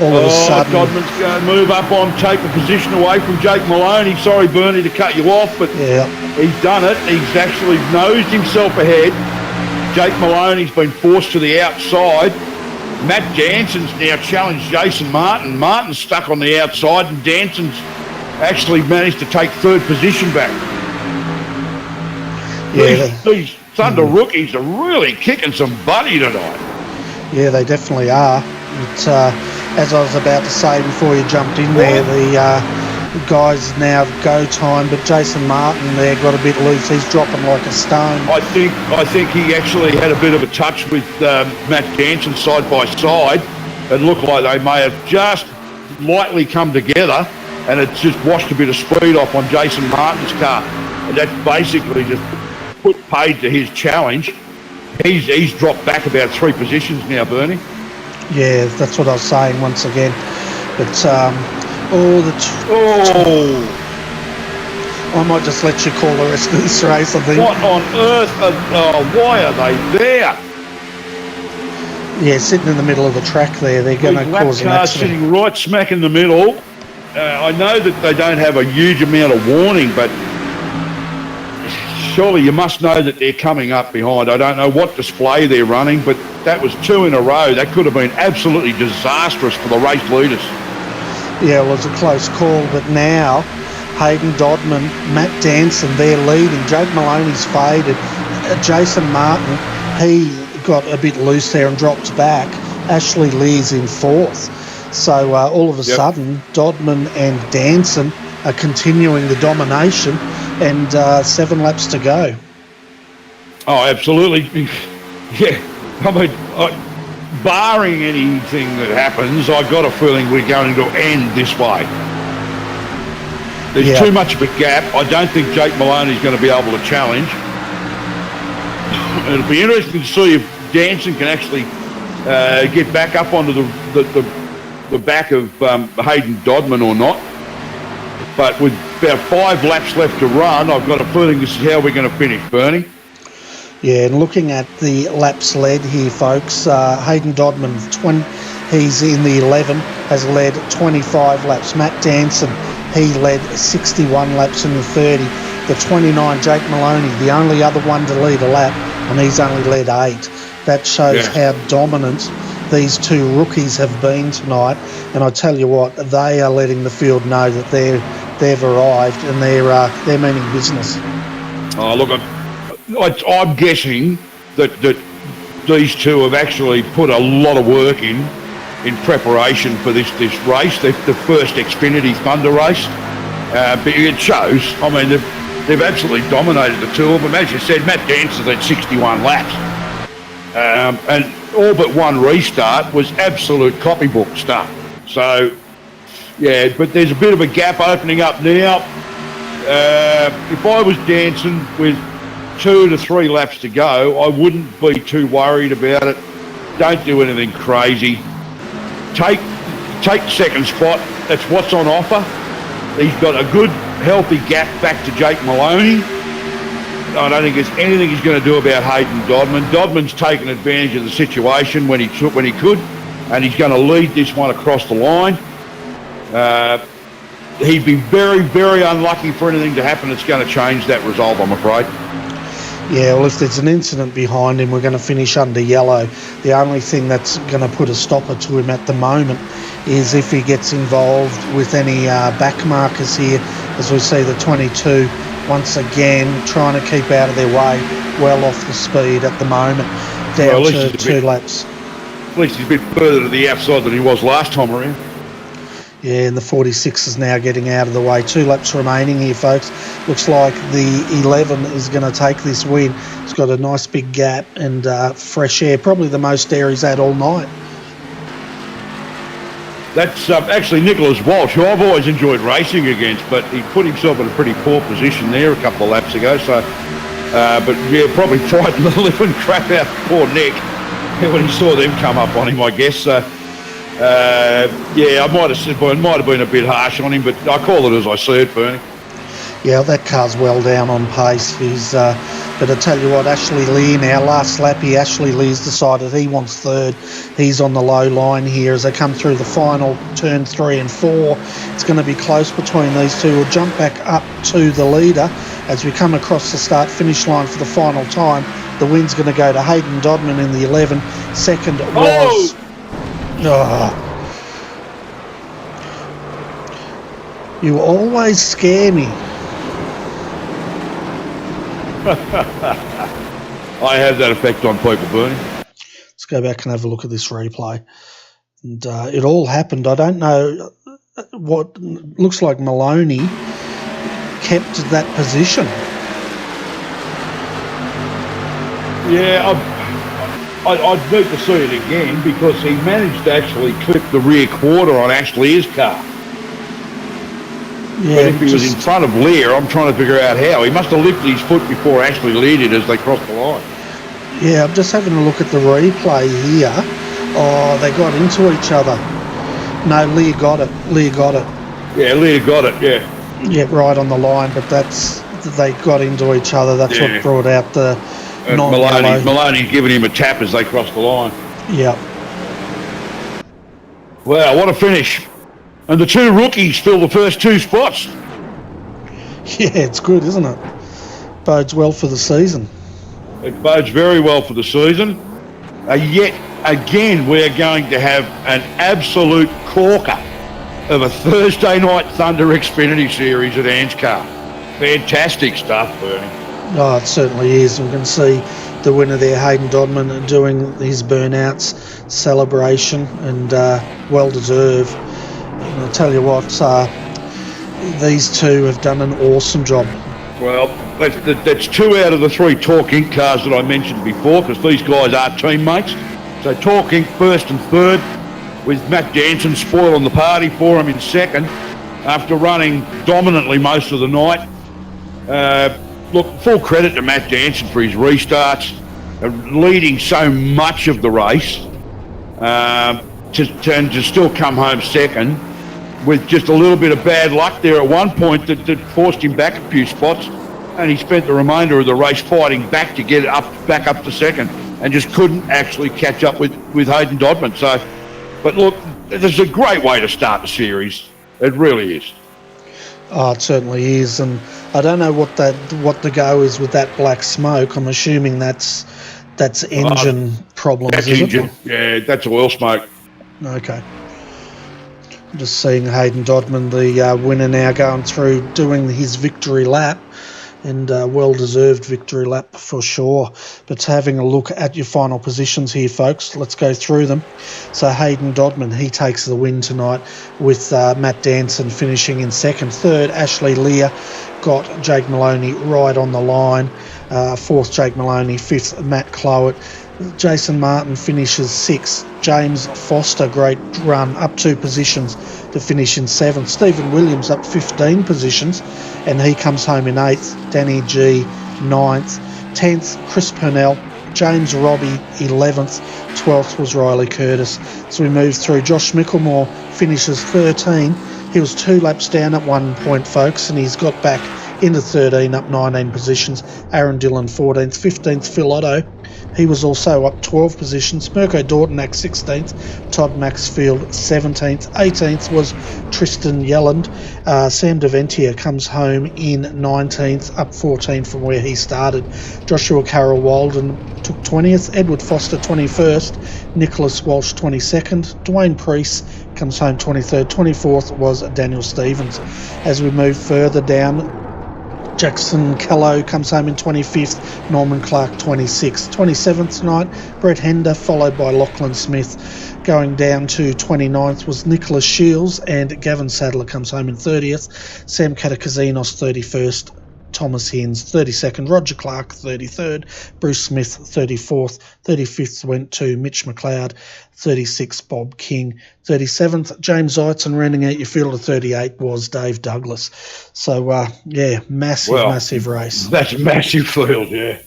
all of a sudden... Dodman's going to move up on, take the position away from Jake Maloney. Sorry, Bernie, to cut you off, but yeah, he's done it. He's actually nosed himself ahead. Jake Maloney's been forced to the outside. Matt Danson's now challenged Jason Martin. Martin's stuck on the outside, and Danson's actually managed to take third position back. Yeah, these Thunder rookies are really kicking some buddy tonight. Yeah, they definitely are. But, as I was about to say before you jumped in there, the guys now have go time, but Jason Martin there got a bit loose. He's dropping like a stone. I think he actually had a bit of a touch with Matt Danson side by side. It looked like they may have just lightly come together, and it's just washed a bit of speed off on Jason Martin's car. And that's basically just put paid to his challenge. He's dropped back about 3 positions now, Bernie. Yeah, that's what I was saying once again. But I might just let you call the rest of this race, I think. What on earth? Why are they there? Yeah, sitting in the middle of the track there. They're going to cause an accident. Sitting right smack in the middle. I know that they don't have a huge amount of warning, but surely you must know that they're coming up behind. I don't know what display they're running, but that was 2 in a row. That could have been absolutely disastrous for the race leaders. Yeah, well, it was a close call, but now Hayden Dodman, Matt Danson, they're leading. Jake Maloney's faded. Jason Martin, he got a bit loose there and dropped back. Ashley Lear's in 4th. So all of a sudden, Dodman and Danson are continuing the domination, and 7 laps to go. Oh, absolutely. Yeah, I mean, barring anything that happens, I've got a feeling we're going to end this way. There's too much of a gap. I don't think Jake Maloney's going to be able to challenge. It'll be interesting to see if Danson can actually get back up onto the back of Hayden Dodman or not. But with about 5 laps left to run, I've got a feeling this is how we're going to finish, Bernie. Yeah, and looking at the laps led here, folks, Hayden Dodman, he's in the 11, has led 25 laps. Matt Danson, he led 61 laps in the 30. The 29, Jake Maloney, the only other one to lead a lap, and he's only led 8. That shows how dominant these 2 rookies have been tonight. And I tell you what, they are letting the field know that they've arrived and they're meaning business. Oh, look, I'm guessing that these 2 have actually put a lot of work in preparation for this race, the first Xfinity Thunder race. But it shows. I mean, they've absolutely dominated the 2 of them. As you said, Matt Danson's had 61 laps. And all but 1 restart was absolute copybook stuff. So, yeah, but there's a bit of a gap opening up now. If I was dancing with 2 to 3 laps to go, I wouldn't be too worried about it. Don't do anything crazy. Take second spot. That's what's on offer. He's got a good, healthy gap back to Jake Maloney. I don't think there's anything he's going to do about Hayden Dodman. Dodman's taken advantage of the situation when he could, and he's going to lead this one across the line. He'd be very, very unlucky for anything to happen that's going to change that result, I'm afraid. Yeah, well, if there's an incident behind him, we're going to finish under yellow. The only thing that's going to put a stopper to him at the moment is if he gets involved with any back markers here, as we see the 22 once again trying to keep out of their way, well off the speed at the moment, down to 2 laps. At least he's a bit further to the outside than he was last time around. Yeah, and the 46 is now getting out of the way. 2 laps remaining here, folks. Looks like the 11 is going to take this win. It's got a nice big gap and fresh air, probably the most air he's had all night. That's actually Nicholas Walsh, who I've always enjoyed racing against, but he put himself in a pretty poor position there a couple of laps ago. So, but yeah, probably frightened the living crap out of poor Nick when he saw them come up on him, I guess. So, yeah, I might have said, well, it might have been a bit harsh on him, but I call it as I see it, Bernie. Yeah, that car's well down on pace. He's, but I tell you what, Ashley Lee now, last lap here, Ashley Lee's decided he wants third. He's on the low line here as they come through the final turn 3 and 4. It's going to be close between these two. We'll jump back up to the leader as we come across the start-finish line for the final time. The win's going to go to Hayden Dodman in the 11. Second was... You always scare me. I have that effect on people, Bernie. Let's go back and have a look at this replay. And it all happened. I don't know what looks like Maloney kept that position. Yeah, I'd need to see it again because he managed to actually clip the rear quarter on Ashley's car. Yeah, but if he was in front of Lear, I'm trying to figure out how. He must have lifted his foot before Ashley Lear did as they crossed the line. Yeah, I'm just having a look at the replay here. Oh, they got into each other. No, Lear got it. Yeah, Lear got it, yeah. Yeah, right on the line, but they got into each other. That's what brought out the non-yellow. Maloney's giving him a tap as they crossed the line. Yeah. Wow, what a finish. And the 2 rookies fill the first 2 spots. Yeah, it's good, isn't it? Bodes well for the season. It bodes very well for the season. Yet again, we're going to have an absolute corker of a Thursday Night Thunder Xfinity Series at ANZCAR. Fantastic stuff, Bernie. Oh, it certainly is. We can see the winner there, Hayden Dodman, doing his burnouts celebration, and well-deserved. And I'll tell you what, these two have done an awesome job. Well, that's 2 out of the 3 Torque Inc. cars that I mentioned before, because these guys are teammates. So Torque Inc. first and third, with Matt Jansen spoiling the party for him in second, after running dominantly most of the night. Look, full credit to Matt Jansen for his restarts, leading so much of the race, to still come home second, with just a little bit of bad luck there at one point that forced him back a few spots, and he spent the remainder of the race fighting back to get back up to second, and just couldn't actually catch up with Hayden Dodman. So, but look, this is a great way to start the series. It really is. Oh, it certainly is, and I don't know what the go is with that black smoke. I'm assuming that's engine problems. That's engine. Yeah, that's oil smoke. Okay. Just seeing Hayden Dodman, the winner, now going through doing his victory lap, and well-deserved victory lap for sure. But having a look at your final positions here, folks, let's go through them. So Hayden Dodman, he takes the win tonight with Matt Danson finishing in second. Third, Ashley Lear got Jake Maloney right on the line. Fourth, Jake Maloney. Fifth, Matt Clowett. Jason Martin finishes 6th. James Foster, great run, up 2 positions to finish in 7th. Stephen Williams up 15 positions, and he comes home in 8th. Danny G, 9th. 10th, Chris Purnell. James Robbie, 11th. 12th was Riley Curtis. So we move through. Josh Micklemore finishes 13. He was 2 laps down at one point, folks, and he's got back into 13, up 19 positions. Aaron Dillon, 14th. 15th, Phil Otto. He was also up 12 positions. Mirko Dortnack, 16th. Todd Maxfield, 17th. 18th was Tristan Yelland. Sam Deventia comes home in 19th, up 14 from where he started. Joshua Carroll Walden took 20th. Edward Foster, 21st. Nicholas Walsh, 22nd. Dwayne Priest comes home 23rd. 24th was Daniel Stevens. As we move further down, Jackson Callow comes home in 25th, Norman Clark 26th. 27th tonight, Brett Hender, followed by Lachlan Smith. Going down to 29th was Nicholas Shields, and Gavin Sadler comes home in 30th. Sam Katakazinos 31st, Thomas Hines 32nd, Roger Clark 33rd, Bruce Smith 34th, 35th went to Mitch McLeod, 36th Bob King, 37th James Zeitz, and rounding out your field of 38 was Dave Douglas. So massive race. That's a massive field, yeah.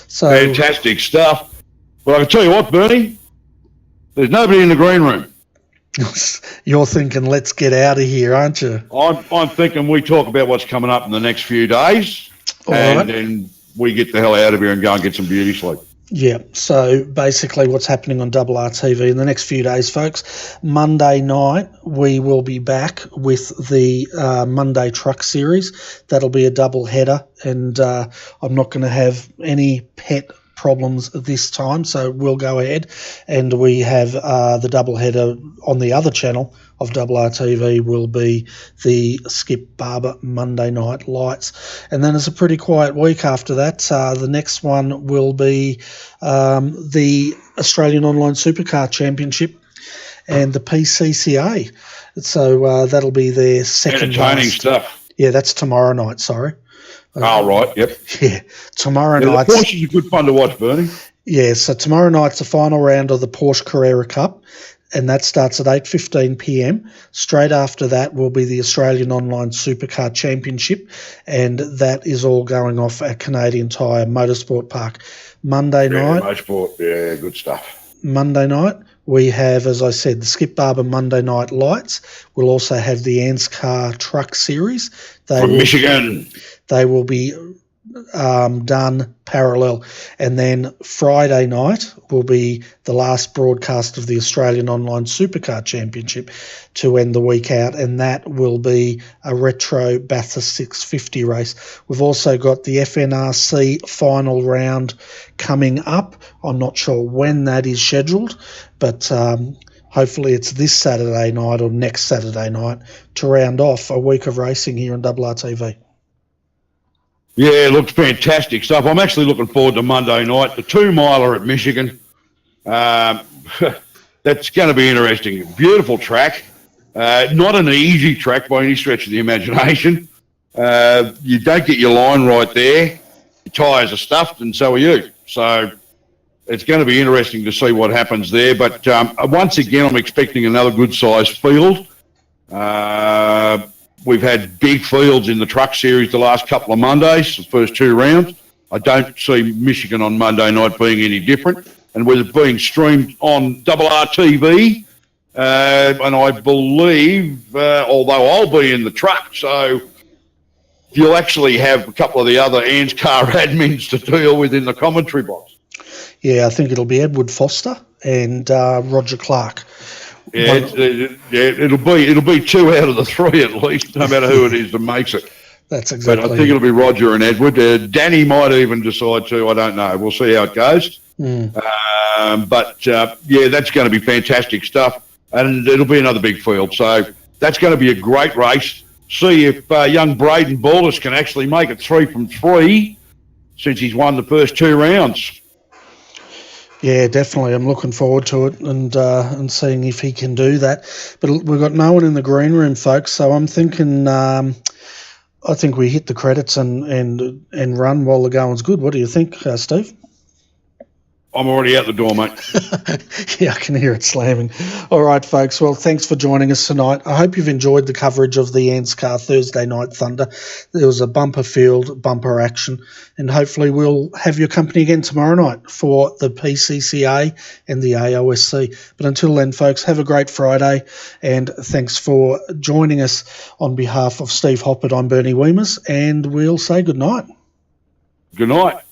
So fantastic stuff. Well, I can tell you what, Bernie, there's nobody in the green room. You're thinking, let's get out of here, aren't you? I'm thinking we talk about what's coming up in the next few days, then we get the hell out of here and go and get some beauty sleep. Yeah, so basically what's happening on RRTV in the next few days, folks, Monday night we will be back with the Monday Truck Series. That'll be a double header, and I'm not going to have any pet problems this time, so we'll go ahead, and we have the double header on the other channel of RRTV will be the Skip Barber Monday Night Lights, and then it's a pretty quiet week after that. The next one will be the Australian Online Supercar Championship and the PCCA, so that'll be their second entertaining stuff. Yeah, that's tomorrow night, sorry. Oh, right, yep. Yeah, tomorrow night. The Porsche is a good fun to watch, Bernie. Yeah, so tomorrow night's the final round of the Porsche Carrera Cup, and that starts at 8:15 p.m. Straight after that will be the Australian Online Supercar Championship, and that is all going off at Canadian Tire Motorsport Park. Monday night. Motorsport, yeah, good stuff. Monday night, we have, as I said, the Skip Barber Monday Night Lights. We'll also have the ANZCAR Truck Series. From Michigan. They will be done parallel. And then Friday night will be the last broadcast of the Australian Online Supercar Championship to end the week out, and that will be a retro Bathurst 650 race. We've also got the FNRC final round coming up. I'm not sure when that is scheduled, but hopefully it's this Saturday night or next Saturday night to round off a week of racing here on RRTV. Yeah, it looks fantastic stuff. I'm actually looking forward to Monday night, the 2-miler at Michigan. That's going to be interesting. Beautiful track. Not an easy track by any stretch of the imagination. You don't get your line right there. Your tyres are stuffed, and so are you. So it's going to be interesting to see what happens there. But once again, I'm expecting another good-sized field. We've had big fields in the truck series the last couple of Mondays, the first 2 rounds. I don't see Michigan on Monday night being any different. And with it being streamed on RRTV, and I believe, although I'll be in the truck, so you'll actually have a couple of the other ANZCAR admins to deal with in the commentary box. Yeah, I think it'll be Edward Foster and Roger Clark. Yeah, it'll be 2 out of the 3 at least, no matter who it is that makes it. That's exactly. But I think it'll be Roger and Edward. Danny might even decide to. I don't know. We'll see how it goes. But that's going to be fantastic stuff, and it'll be another big field. So that's going to be a great race. See if young Braden Ballas can actually make it 3 from 3, since he's won the first 2 rounds. Yeah, definitely. I'm looking forward to it and seeing if he can do that. But we've got no one in the green room, folks. So I'm thinking, I think we hit the credits and run while the going's good. What do you think, Steve? I'm already out the door, mate. Yeah, I can hear it slamming. All right, folks. Well, thanks for joining us tonight. I hope you've enjoyed the coverage of the ANZCAR Thursday Night Thunder. There was a bumper field, bumper action, and hopefully we'll have your company again tomorrow night for the PCCA and the AOSC. But until then, folks, have a great Friday, and thanks for joining us. On behalf of Steve Hoppert, I'm Bernie Weemers, and we'll say good night. Good night.